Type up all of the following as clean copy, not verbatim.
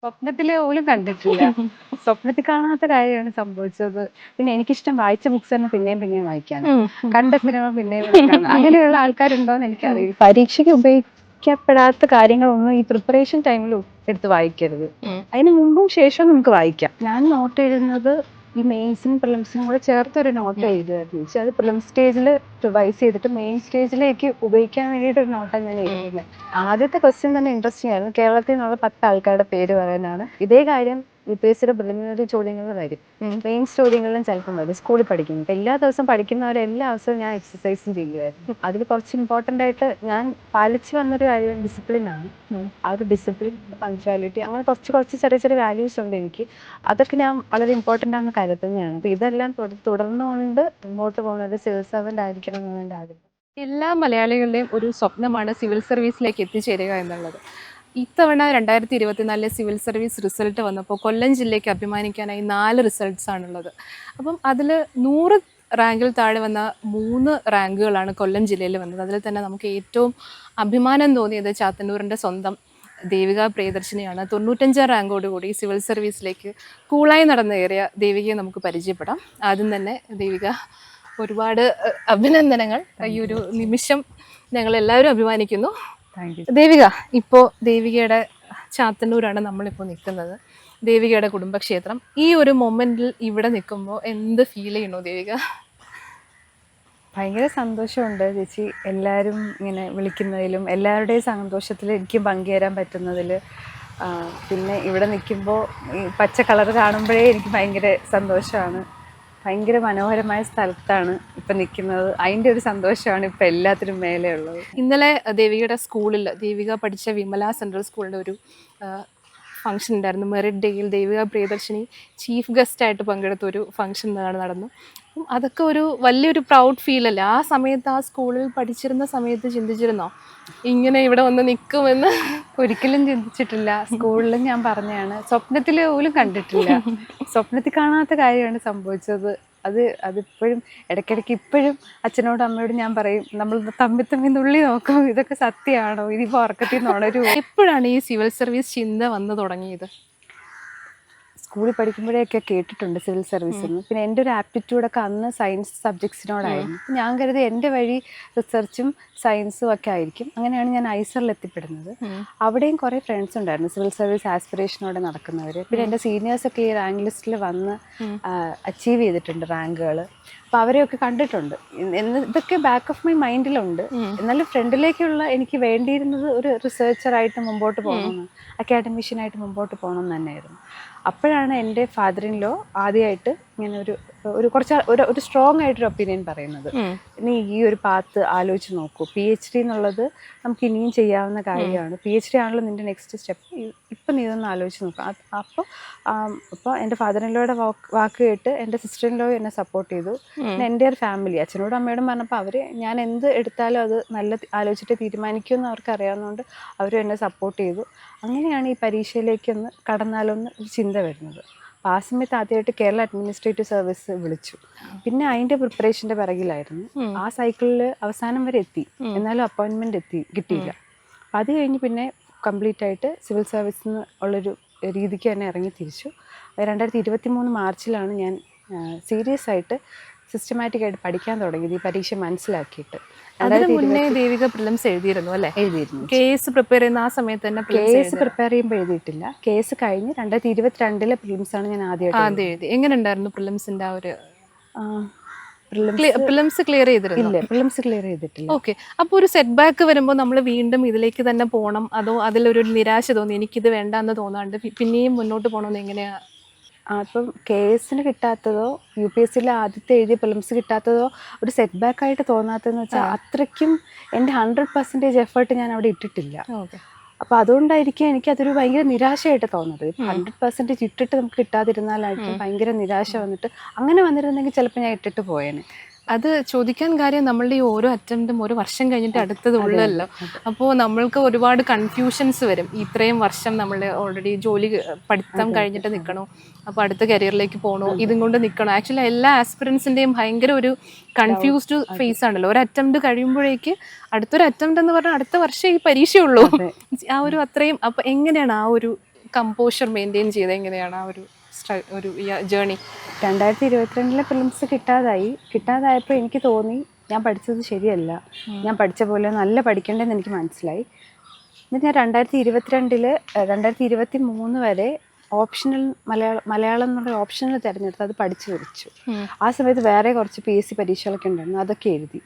സ്വപ്നത്തില് പോലും കണ്ടിട്ടില്ല. സ്വപ്നത്തിൽ കാണാത്ത കാര്യമാണ് സംഭവിച്ചത്. പിന്നെ എനിക്കിഷ്ടം വായിച്ച ബുക്സ് തന്നെ പിന്നെയും പിന്നെയും വായിക്കാന്. കണ്ട സിനിമ പിന്നെയും പിന്നെയും കാണാൻ. അങ്ങനെയുള്ള ആൾക്കാരുണ്ടോന്ന് എനിക്കറിയില്ല. പരീക്ഷയ്ക്ക് ഉപയോഗിക്കപ്പെടാത്ത കാര്യങ്ങളൊന്നും ഈ പ്രിപ്പറേഷൻ ടൈമിൽ എടുത്ത് വായിക്കരുത്. അതിന് മുമ്പും ശേഷവും നമുക്ക് വായിക്കാം. ഞാൻ നോട്ട് എഴുതുന്നത് ഈ മെയിൻസിനും പ്രിലിംസിനും കൂടെ ചേർത്തൊരു നോട്ട് എഴുതുമായിരുന്നു. അത് പ്രിലിം സ്റ്റേജിൽ റിവൈസ് ചെയ്തിട്ട് മെയിൻ സ്റ്റേജിലേക്ക് ഉപയോഗിക്കാൻ വേണ്ടിയിട്ട് ഒരു നോട്ടാണ് ഞാൻ എഴുതുന്നത്. ആദ്യത്തെ ക്വസ്റ്റ്യൻ തന്നെ ഇൻട്രസ്റ്റിംഗ് ആയിരുന്നു. കേരളത്തിൽ നിന്നുള്ള 10 ആൾക്കാരുടെ പേര് പറയാനാണ്. ഇതേ കാര്യം UPSC പ്രിലിമിനറി ചോദ്യങ്ങൾ വരും, മെയിൻസ് ചോദ്യങ്ങളിലും ചിലപ്പം വരും. സ്കൂളിൽ പഠിക്കുന്നു എല്ലാ ദിവസവും പഠിക്കുന്നവരെ എല്ലാ ദിവസവും ഞാൻ എക്സസൈസും ചെയ്യുമായിരുന്നു. അതിൽ കുറച്ച് ഇമ്പോർട്ടൻ്റ് ആയിട്ട് ഞാൻ പാലിച്ചു വന്നൊരു കാര്യം ഡിസിപ്ലിനാണ്. ആ ഒരു ഡിസിപ്ലിൻ, പങ്ക്ച്വാലിറ്റി, അങ്ങനെ കുറച്ച് ചെറിയ ചെറിയ വാല്യൂസ് ഉണ്ട് എനിക്ക്. അതൊക്കെ ഞാൻ വളരെ ഇമ്പോർട്ടൻ്റ് ആണെന്ന് കരുതുന്നതാണ്. അപ്പോൾ ഇതെല്ലാം തുടർന്നുകൊണ്ട് മുമ്പോട്ട് പോകുന്നത് സിവിൽ സർവൻ്റ് ആയിരിക്കണം എന്നാണ് എൻ്റെ ആഗ്രഹം. എല്ലാ മലയാളികളുടെയും ഒരു സ്വപ്നമാണ് സിവിൽ സർവീസിലേക്ക് എത്തിച്ചേരുക എന്നുള്ളത്. ഇത്തവണ 2024 സിവിൽ സർവീസ് റിസൾട്ട് വന്നപ്പോൾ കൊല്ലം ജില്ലയ്ക്ക് അഭിമാനിക്കാനായി 4 റിസൾട്ട്സ് ആണുള്ളത്. അപ്പം അതിൽ 100 റാങ്കിൽ താഴെ വന്ന 3 റാങ്കുകളാണ് കൊല്ലം ജില്ലയിൽ വന്നത്. അതിൽ തന്നെ നമുക്ക് ഏറ്റവും അഭിമാനം തോന്നിയത് ചാത്തന്നൂരിൻ്റെ സ്വന്തം ദേവിക പ്രിയദർശിനിയാണ്. 95 റാങ്കോടുകൂടി സിവിൽ സർവീസിലേക്ക് കൂളായി നടന്നു കയറിയ ദേവികയെ നമുക്ക് പരിചയപ്പെടാം. ആദ്യം തന്നെ ദേവിക, ഒരുപാട് അഭിനന്ദനങ്ങൾ. ഈ ഒരു നിമിഷം ഞങ്ങൾ എല്ലാവരും അഭിമാനിക്കുന്നു. ദേവിക, ഇപ്പോൾ ദേവികയുടെ ചാത്തന്നൂരാണ് നമ്മളിപ്പോൾ നിൽക്കുന്നത്, ദേവികയുടെ കുടുംബക്ഷേത്രം. ഈ ഒരു മൊമെന്റിൽ ഇവിടെ നിൽക്കുമ്പോൾ എന്ത് ഫീൽ ചെയ്യണോ ദേവിക? ഭയങ്കര സന്തോഷമുണ്ട് ചേച്ചി, എല്ലാവരും ഇങ്ങനെ വിളിക്കുന്നതിലും എല്ലാവരുടെയും സന്തോഷത്തിൽ എനിക്ക് പങ്കുചേരാൻ പറ്റുന്നതിൽ. പിന്നെ ഇവിടെ നിൽക്കുമ്പോൾ ഈ പച്ച കളർ കാണുമ്പോഴേ എനിക്ക് ഭയങ്കര സന്തോഷമാണ്. ഭയങ്കര മനോഹരമായ സ്ഥലത്താണ് ഇപ്പം നിൽക്കുന്നത്. അതിൻ്റെ ഒരു സന്തോഷമാണ് ഇപ്പം എല്ലാത്തിനും മേലെ ഉള്ളത്. ഇന്നലെ ദേവികയുടെ സ്കൂളിൽ, ദേവിക പഠിച്ച വിമല സെൻട്രൽ സ്കൂളിൻ്റെ ഒരു ഫംഗ്ഷൻ ഉണ്ടായിരുന്നു. മെറിറ്റ് ഡേയിൽ ദേവിക പ്രിയദർശിനി ചീഫ് ഗസ്റ്റായിട്ട് പങ്കെടുത്ത ഒരു ഫംഗ്ഷൻ നടന്നു. അപ്പം അതൊക്കെ ഒരു വലിയൊരു പ്രൗഡ് ഫീലല്ലേ? ആ സമയത്ത്, ആ സ്കൂളിൽ പഠിച്ചിരുന്ന സമയത്ത് ചിന്തിച്ചിരുന്നോ ഇങ്ങനെ ഇവിടെ വന്ന് നിൽക്കുമെന്ന്? ഒരിക്കലും ചിന്തിച്ചിട്ടില്ല. സ്കൂളിലും ഞാൻ പറഞ്ഞതാണ്, സ്വപ്നത്തിൽ പോലും കണ്ടിട്ടില്ല. സ്വപ്നത്തിൽ കാണാത്ത കാര്യമാണ് സംഭവിച്ചത്. അതിപ്പോഴും ഇടയ്ക്കിടയ്ക്ക് ഇപ്പോഴും അച്ഛനോടും അമ്മയോടും ഞാൻ പറയും, നമ്മൾ തമ്മിൽ നുള്ളി നോക്കും, ഇതൊക്കെ സത്യമാണോ, ഇതിപ്പോൾ ഉറക്കത്തിൽ നിന്ന് ഉണരുമോ. എപ്പോഴാണ് ഈ സിവിൽ സർവീസ് ചിന്ത വന്നു തുടങ്ങിയത്? സ്കൂളിൽ പഠിക്കുമ്പോഴേയൊക്കെ കേട്ടിട്ടുണ്ട് സിവിൽ സർവീസ് എന്ന്. പിന്നെ എൻ്റെ ഒരു ആപ്റ്റിറ്റ്യൂഡൊക്കെ അന്ന് സയൻസ് സബ്ജക്ട്സിനോടായിരുന്നു. ഞാൻ കരുതി എൻ്റെ വഴി റിസർച്ചും സയൻസും ഒക്കെ ആയിരിക്കും. അങ്ങനെയാണ് ഞാൻ ഐസറിൽ എത്തിപ്പെടുന്നത്. അവിടെയും കുറേ ഫ്രണ്ട്സ് ഉണ്ടായിരുന്നു സിവിൽ സർവീസ് ആസ്പിറേഷനോടെ നടക്കുന്നവർ. പിന്നെ എൻ്റെ സീനിയേഴ്സൊക്കെ ഈ റാങ്ക് ലിസ്റ്റിൽ വന്ന് അച്ചീവ് ചെയ്തിട്ടുണ്ട് റാങ്കുകൾ. അപ്പോൾ അവരെയൊക്കെ കണ്ടിട്ടുണ്ട്. ഇതൊക്കെ ബാക്ക് ഓഫ് മൈ മൈൻഡിലുണ്ട്. എന്നാലും ഫ്രണ്ടിലേക്കുള്ള എനിക്ക് വേണ്ടിയിരുന്നത് ഒരു റിസർച്ചറായിട്ട് മുമ്പോട്ട് പോകണമെന്ന്, അക്കാഡമിഷ്യനായിട്ട് മുമ്പോട്ട് പോകണം എന്ന് തന്നെയായിരുന്നു. അപ്പോഴാണ് എൻ്റെ ഫാദർ ഇൻ ലോ ആദ്യമായിട്ട് ഇങ്ങനെ ഒരു സ്ട്രോങ് ആയിട്ടൊരു ഒപ്പീനിയൻ പറയുന്നത്, നീ ഈ ഒരു പാത്ത് ആലോചിച്ച് നോക്കൂ, PhD എന്നുള്ളത് നമുക്ക് ഇനിയും ചെയ്യാവുന്ന കാര്യമാണ്, PhD ആണല്ലോ നിൻ്റെ നെക്സ്റ്റ് സ്റ്റെപ്പ്, ഇപ്പം നീ ഇതൊന്ന് ആലോചിച്ച് നോക്കാം. അപ്പോൾ എൻ്റെ ഫാദർ ഇൻ ലോയുടെ വാക്ക് കേട്ട് എൻ്റെ സിസ്റ്റർ ഇൻ ലോ എന്നെ സപ്പോർട്ട് ചെയ്തു. പിന്നെ എൻ്റെ ഒരു ഫാമിലി, അച്ഛനോടും അമ്മയോടും പറഞ്ഞപ്പോൾ അവർ ഞാൻ എന്ത് എടുത്താലും അത് നല്ല ആലോചിച്ചിട്ട് തീരുമാനിക്കുമെന്ന് അവർക്ക് അറിയാവുന്നതുകൊണ്ട് അവരും എന്നെ സപ്പോർട്ട് ചെയ്തു. അങ്ങനെയാണ് ഈ പരീക്ഷയിലേക്കൊന്ന് കടന്നാലൊന്ന് ഒരു ചിന്ത വരുന്നത്. അപ്പോൾ ആ സമയത്ത് ആദ്യമായിട്ട് കേരള അഡ്മിനിസ്ട്രേറ്റീവ് സർവീസ് വിളിച്ചു. പിന്നെ അതിൻ്റെ പ്രിപ്പറേഷൻ്റെ പിറകിലായിരുന്നു. ആ സൈക്കിളിൽ അവസാനം വരെ എത്തി, എന്നാലും അപ്പോയിൻമെൻറ്റ് കിട്ടിയില്ല. അപ്പോൾ അത് കഴിഞ്ഞ് പിന്നെ കംപ്ലീറ്റ് ആയിട്ട് സിവിൽ സർവീസിൽ നിന്ന് ഉള്ളൊരു രീതിക്ക് തന്നെ ഇറങ്ങി തിരിച്ചു. 2023 മാർച്ചിലാണ് ഞാൻ സീരിയസ് ആയിട്ട് സിസ്റ്റമാറ്റിക് ആയിട്ട് പഠിക്കാൻ തുടങ്ങിയത്, ഈ പരീക്ഷ മനസ്സിലാക്കിയിട്ട്. അതിന് മുന്നേ ദേവിക പ്രിലിംസ് എഴുതിയിരുന്നു അല്ലേ? എഴുതിയിരുന്നു. കേസ് പ്രിപ്പയർ ചെയ്യുന്ന ആ സമയത്ത് തന്നെ? കേസ് പ്രിപ്പയർ ചെയ്യുമ്പോൾ എഴുതിയിട്ടില്ല. കേസ് കഴിഞ്ഞ് 2022 പ്രിലിംസാണ് ഞാൻ ആദ്യം എഴുതി. എങ്ങനെ ഉണ്ടായിരുന്നു പ്രിലിംസിന്റെ ആ ഒരു? പ്രിലിംസ് ക്ലിയർ ചെയ്തിട്ടില്ല. പ്രിലിംസ് ക്ലിയർ ചെയ്തിട്ടില്ല. ഓക്കെ. അപ്പോൾ ഒരു സെറ്റ് ബാക്ക് വരുമ്പോൾ നമ്മൾ വീണ്ടും ഇതിലേക്ക് തന്നെ പോകണം, അതോ അതിലൊരു നിരാശ തോന്നി, എനിക്കിത് വേണ്ടെന്ന് തോന്നാണ്ട് പിന്നെയും മുന്നോട്ട് പോകണമെന്ന് എങ്ങനെയാ? അപ്പം കേസിന് കിട്ടാത്തതോ UPSCയിലെ ആദ്യത്തെ എഴുതിയ പ്രിലിംസ് കിട്ടാത്തതോ ഒരു സെറ്റ് ബാക്ക് ആയിട്ട് തോന്നാത്തതെന്ന് വെച്ചാൽ അത്രയ്ക്കും എൻ്റെ 100% എഫേർട്ട് ഞാൻ അവിടെ ഇട്ടിട്ടില്ല. അപ്പോൾ അതുകൊണ്ടായിരിക്കും എനിക്കതൊരു ഭയങ്കര നിരാശയായിട്ട് തോന്നുന്നത്. 100% ഇട്ടിട്ട് നമുക്ക് കിട്ടാതിരുന്നാലായിരിക്കും ഭയങ്കര നിരാശ വന്നിട്ട്, അങ്ങനെ വന്നിരുന്നെങ്കിൽ ചിലപ്പോൾ ഞാൻ ഇട്ടിട്ട് പോയേനെ. അത് ചോദിക്കാൻ കാര്യം, നമ്മളുടെ ഈ ഓരോ അറ്റംപ്റ്റും ഒരു വർഷം കഴിഞ്ഞിട്ട് അടുത്തത് ഉള്ളല്ലോ. അപ്പോൾ നമ്മൾക്ക് ഒരുപാട് കൺഫ്യൂഷൻസ് വരും. ഇത്രയും വർഷം നമ്മൾ ഓൾറെഡി പഠിത്തം കഴിഞ്ഞിട്ട് നിൽക്കണോ, അപ്പോൾ അടുത്ത കരിയറിലേക്ക് പോകണോ, ഇതും കൊണ്ട് നിൽക്കണോ. ആക്ച്വലി എല്ലാ ആസ്പിറൻസിൻ്റെയും ഭയങ്കര ഒരു കൺഫ്യൂസ്ഡ് ഫേസ് ആണല്ലോ. ഒരു അറ്റംപ്റ്റ് കഴിയുമ്പോഴേക്ക് അടുത്തൊരു അറ്റംപ്റ്റ് എന്ന് പറഞ്ഞാൽ അടുത്ത വർഷം ഈ പരീക്ഷയുള്ളൂ. ആ ഒരു അത്രയും. അപ്പോൾ എങ്ങനെയാണ് ആ ഒരു കമ്പോഷർ മെയിൻറ്റെയിൻ ചെയ്ത് എങ്ങനെയാണ് ആ ഒരു ജേണി? 2022 പ്രിലിംസ് കിട്ടാതായപ്പോൾ എനിക്ക് തോന്നി ഞാൻ പഠിച്ചത് ശരിയല്ല, ഞാൻ പഠിച്ച പോലെ നല്ല പഠിക്കേണ്ടതെന്ന് എനിക്ക് മനസ്സിലായി. എന്നിട്ട് ഞാൻ 2023 വരെ ഓപ്ഷണൽ മലയാളം എന്നുള്ള ഓപ്ഷണൽ തിരഞ്ഞെടുത്ത് അത് പഠിച്ചു വരച്ചു. ആ സമയത്ത് വേറെ കുറച്ച് PSC പരീക്ഷകളൊക്കെ ഉണ്ടായിരുന്നു, അതൊക്കെ എഴുതി.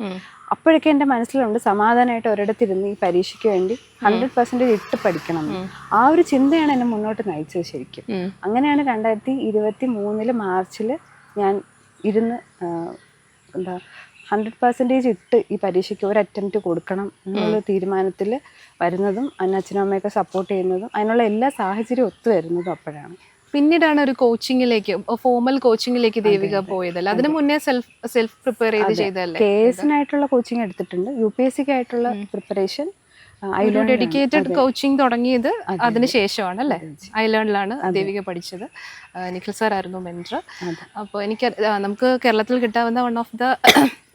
അപ്പോഴൊക്കെ എൻ്റെ മനസ്സിലുണ്ട് സമാധാനമായിട്ട് ഒരിടത്തിരുന്ന് ഈ പരീക്ഷയ്ക്ക് വേണ്ടി 100% ഇട്ട് പഠിക്കണം. ആ ഒരു ചിന്തയാണ് എന്നെ മുന്നോട്ട് നയിച്ചത് ശരിക്കും. അങ്ങനെയാണ് 2023 മാർച്ചിൽ ഞാൻ ഇരുന്ന് 100% ഇട്ട് ഈ പരീക്ഷയ്ക്ക് ഒരു അറ്റംപ്റ്റ് കൊടുക്കണം എന്നുള്ള തീരുമാനത്തിൽ വരുന്നതും അച്ഛനും അമ്മയൊക്കെ സപ്പോർട്ട് ചെയ്യുന്നതും അതിനുള്ള എല്ലാ സാഹചര്യവും ഒത്തു വരുന്നതും അപ്പോഴാണ്. പിന്നീടാണ് ഒരു കോച്ചിങ്ങിലേക്ക്, ഫോർമൽ കോച്ചിങ്ങിലേക്ക് ദേവിക പോയതല്ല? അതിന് മുന്നേ സെൽഫ് പ്രിപ്പയർ ചെയ്തല്ലേ? KS-നായിട്ടുള്ള കോച്ചിങ് എടുത്തിട്ടുണ്ട്, UPSC ആയിട്ടുള്ള പ്രിപ്പറേഷൻ ഡെഡിക്കേറ്റഡ് കോച്ചിങ് തുടങ്ങിയത് അതിനുശേഷമാണ് അല്ലേ? ഐലേണിലാണ് ദേവിക പഠിച്ചത്. നിഖിൽ സാർ ആയിരുന്നു മെൻറ്റർ. അപ്പോൾ നമുക്ക് കേരളത്തിൽ കിട്ടാവുന്ന വൺ ഓഫ് ദ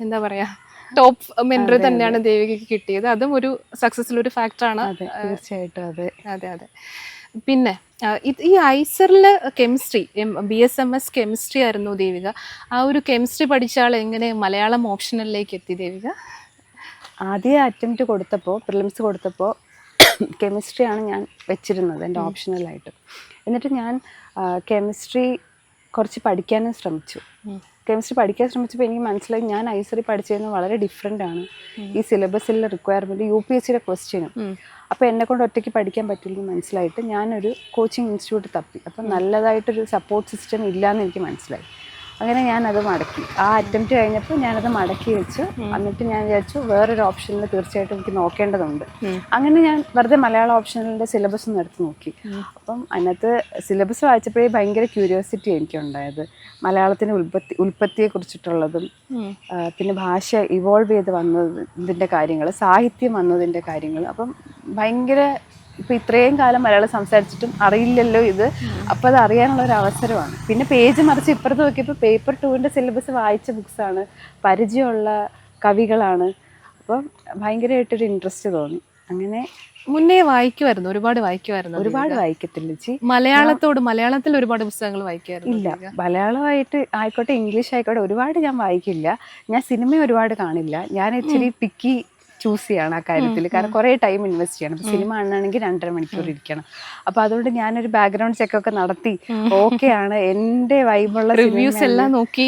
എന്താ പറയാ ടോപ്പ് മെൻറ്റർ തന്നെയാണ് ദേവികയ്ക്ക് കിട്ടിയത്. അതും ഒരു സക്സസ്ഫുൾ ഒരു ഫാക്ടറാണ്. തീർച്ചയായിട്ടും. അതെ. പിന്നെ ഈ ഐസറില് കെമിസ്ട്രി, BSMS കെമിസ്ട്രി ആയിരുന്നു ദേവിക. ആ ഒരു കെമിസ്ട്രി പഠിച്ച ആൾ എങ്ങനെ മലയാളം ഓപ്ഷണലിലേക്ക് എത്തി ദേവിക? ആദ്യം അറ്റംപ്റ്റ് കൊടുത്തപ്പോൾ, പ്രിലിംസ് കൊടുത്തപ്പോൾ കെമിസ്ട്രിയാണ് ഞാൻ വെച്ചിരുന്നത് എൻ്റെ ഓപ്ഷണലായിട്ട്. എന്നിട്ട് ഞാൻ കെമിസ്ട്രി കുറച്ച് പഠിക്കാനും ശ്രമിച്ചു. കെമിസ്ട്രി പഠിക്കാൻ ശ്രമിച്ചപ്പോൾ എനിക്ക് മനസ്സിലായി ഞാൻ ഐസറി പഠിച്ചതിന് വളരെ ഡിഫറെൻ്റ് ആണ് ഈ സിലബസിലെ റിക്വയർമെൻറ്റ്, UPSC ക്വസ്റ്റ്യനും. അപ്പോൾ എന്നെക്കൊണ്ട് ഒറ്റയ്ക്ക് പഠിക്കാൻ പറ്റില്ലെന്ന് മനസ്സിലായിട്ട് ഞാനൊരു കോച്ചിങ് ഇൻസ്റ്റിറ്റ്യൂട്ട് തപ്പി. അപ്പം നല്ലതായിട്ടൊരു സപ്പോർട്ട് സിസ്റ്റം ഇല്ലയെന്ന് എനിക്ക് മനസ്സിലായി. അങ്ങനെ ഞാനത് മടക്കി. ആ അറ്റംപ്റ്റ് കഴിഞ്ഞപ്പോൾ ഞാനത് മടക്കി വെച്ചു. എന്നിട്ട് ഞാൻ വിചാരിച്ചു വേറൊരു ഓപ്ഷനിൽ തീർച്ചയായിട്ടും എനിക്ക് നോക്കേണ്ടതുണ്ട്. അങ്ങനെ ഞാൻ വെറുതെ മലയാളം ഓപ്ഷനിലെ സിലബസ് ഒന്ന് എടുത്ത് നോക്കി. അപ്പം അതിനകത്ത് സിലബസ് വായിച്ചപ്പോഴേ ഭയങ്കര ക്യൂരിയോസിറ്റി എനിക്കുണ്ടായത്. മലയാളത്തിൻ്റെ ഉൽപ്പത്തിയെക്കുറിച്ചിട്ടുള്ളതും പിന്നെ ഭാഷ ഇവോൾവ് ചെയ്ത് വന്നതിൻ്റെ കാര്യങ്ങൾ, സാഹിത്യം വന്നതിൻ്റെ കാര്യങ്ങൾ. അപ്പം ഭയങ്കര ഇപ്പം ഇത്രയും കാലം മലയാളം സംസാരിച്ചിട്ടും അറിയില്ലല്ലോ ഇത്. അപ്പോൾ അത് അറിയാനുള്ള ഒരു അവസരമാണ്. പിന്നെ പേജ് മറിച്ച് ഇപ്പുറത്ത് നോക്കിയപ്പോൾ പേപ്പർ 2ൻ്റെ സിലബസ് വായിച്ച ബുക്സാണ്, പരിചയമുള്ള കവികളാണ്. അപ്പം ഭയങ്കരമായിട്ടൊരു ഇൻട്രസ്റ്റ് തോന്നി. അങ്ങനെ മുന്നേ വായിക്കുമായിരുന്നു, ഒരുപാട് വായിക്കത്തില്ല ചേച്ചി. മലയാളത്തിൽ ഒരുപാട് പുസ്തകങ്ങൾ വായിക്കായിരുന്നു? ഇല്ല, മലയാളമായിട്ട് ആയിക്കോട്ടെ ഇംഗ്ലീഷ് ആയിക്കോട്ടെ ഒരുപാട് ഞാൻ വായിക്കില്ല. ഞാൻ സിനിമ ഒരുപാട് കാണില്ല. ഞാൻ ഇച്ചിരി പിക്കി ചൂസ് ചെയ്യാണ് ആ കാര്യത്തിൽ. കാരണം കുറേ ടൈം ഇൻവെസ്റ്റ് ചെയ്യണം. ഇപ്പോൾ സിനിമ കാണണമെങ്കിൽ 2.5 മണിക്കൂർ ഇരിക്കണം. അപ്പോൾ അതുകൊണ്ട് ഞാനൊരു ബാക്ക്ഗ്രൗണ്ട് ചെക്കൊക്കെ നടത്തി ഓക്കെയാണ് എൻ്റെ വൈബുള്ള റിവ്യൂസ് എല്ലാം നോക്കി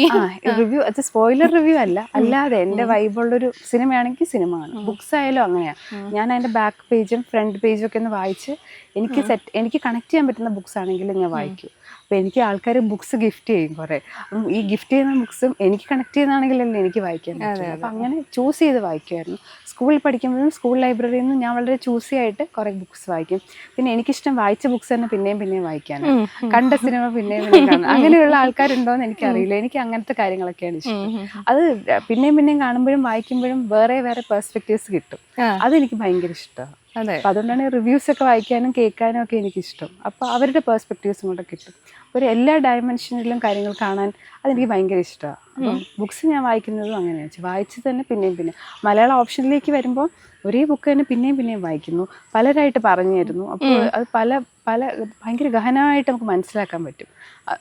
റിവ്യൂ, അത് സ്പോയിലർ റിവ്യൂ അല്ലാതെ എൻ്റെ വൈബുള്ളൊരു സിനിമയാണെങ്കിൽ സിനിമ കാണും. ബുക്സ് ആയാലും അങ്ങനെയാണ്. ഞാൻ അതിൻ്റെ ബാക്ക് പേജും ഫ്രണ്ട് പേജും ഒക്കെ ഒന്ന് വായിച്ച് എനിക്ക് കണക്ട് ചെയ്യാൻ പറ്റുന്ന ബുക്സ് ആണെങ്കിൽ ഞാൻ വായിക്കും. അപ്പോൾ എനിക്ക് ആൾക്കാർ ബുക്സ് ഗിഫ്റ്റ് ചെയ്യും കുറേ. അപ്പം ഈ ഗിഫ്റ്റ് ചെയ്യുന്ന ബുക്സും എനിക്ക് കണക്ട് ചെയ്യുന്നതാണെങ്കിലല്ലേ എനിക്ക് വായിക്കാൻ പറ്റും. അപ്പം അങ്ങനെ ചൂസ് ചെയ്ത് വായിക്കുമായിരുന്നു. സ്കൂളിൽ പഠിക്കുമ്പോഴും സ്കൂൾ ലൈബ്രറിയിൽ നിന്ന് ഞാൻ വളരെ ചൂസി ആയിട്ട് കുറേ ബുക്സ് വായിക്കും. പിന്നെ എനിക്കിഷ്ടം വായിച്ച ബുക്സ് തന്നെ പിന്നെയും വായിക്കാനാണ്. കണ്ട സിനിമ പിന്നെയും കാണും. അങ്ങനെയുള്ള ആൾക്കാരുണ്ടോയെന്ന് എനിക്കറിയില്ല. എനിക്ക് അങ്ങനത്തെ കാര്യങ്ങളൊക്കെയാണ് ഇഷ്ടം. അത് പിന്നെയും കാണുമ്പോഴും വായിക്കുമ്പോഴും വേറെ പെർസ്പെക്റ്റീവ്സ് കിട്ടും. അതെനിക്ക് ഭയങ്കര ഇഷ്ടമാണ്. അപ്പം അതുകൊണ്ടാണ് റിവ്യൂസ് ഒക്കെ വായിക്കാനും കേൾക്കാനും ഒക്കെ എനിക്കിഷ്ടം. അപ്പോൾ അവരുടെ പെർസ്പെക്റ്റീവ്സും കൂടെ കിട്ടും. ഒരു എല്ലാ ഡയമെൻഷനിലും കാര്യങ്ങൾ കാണാൻ അതെനിക്ക് ഭയങ്കര ഇഷ്ടമാണ്. അപ്പം ബുക്സ് ഞാൻ വായിക്കുന്നതും അങ്ങനെയാണ്. വായിച്ച് തന്നെ പിന്നെയും മലയാളം ഓപ്ഷനിലേക്ക് വരുമ്പോൾ ഒരേ ബുക്ക് തന്നെ പിന്നെയും വായിക്കുന്നു. പലരായിട്ട് പറഞ്ഞു തരുന്നു. അപ്പോൾ അത് ഭയങ്കര ഗഹനമായിട്ട് നമുക്ക് മനസ്സിലാക്കാൻ പറ്റും.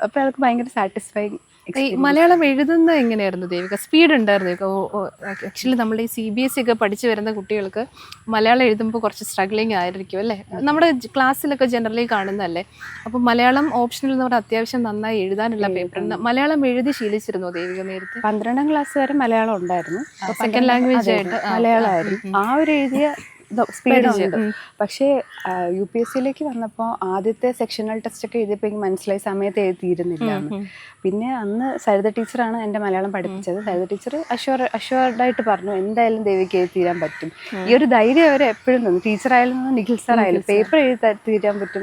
അപ്പോൾ അതൊക്കെ ഭയങ്കര സാറ്റിസ്ഫൈങ്. മലയാളം എഴുതുന്നത് എങ്ങനെയായിരുന്നു ദേവിക? സ്പീഡ് ഉണ്ടായിരുന്നു? ആക്ച്വലി നമ്മൾ ഈ CBSE ഒക്കെ പഠിച്ചു വരുന്ന കുട്ടികൾക്ക് മലയാളം എഴുതുമ്പോൾ കുറച്ച് സ്ട്രഗ്ലിംഗ് ആയിരിക്കും അല്ലേ? നമ്മുടെ ക്ലാസ്സിലൊക്കെ ജനറലി കാണുന്നതല്ലേ? അപ്പോൾ മലയാളം ഓപ്ഷനിൽ എന്ന് പറഞ്ഞാൽ അത്യാവശ്യം നന്നായി എഴുതാനുള്ള പേപ്പർ. മലയാളം എഴുതി ശീലിച്ചിരുന്നോ ദേവിക നേരത്തെ? 12ാം ക്ലാസ് വരെ മലയാളം ഉണ്ടായിരുന്നു. സെക്കൻഡ് ലാംഗ്വേജ് ആയിട്ട് മലയാളമായിരുന്നു. ആ ഒരു എഴുതിയ സ്പീഡുണ്ട്. പക്ഷേ UPSC വന്നപ്പോൾ ആദ്യത്തെ സെക്ഷണൽ ടെസ്റ്റ് ഒക്കെ എഴുതിയപ്പോൾ എനിക്ക് മനസ്സിലായി സമയത്ത് എഴുതിയിരുന്നില്ല. പിന്നെ അന്ന് സരിത ടീച്ചറാണ് എൻ്റെ മലയാളം പഠിപ്പിച്ചത്. സരിത ടീച്ചർ അഷ്വർഡായിട്ട് പറഞ്ഞു എന്തായാലും ദേവിക്ക് എഴുതി തീരാൻ പറ്റും. ഈ ഒരു ധൈര്യം അവർ എപ്പോഴും തന്നു. ടീച്ചറായാലും നിഖിൽ സാറായാലും പേപ്പർ എഴുതി തീരാൻ പറ്റും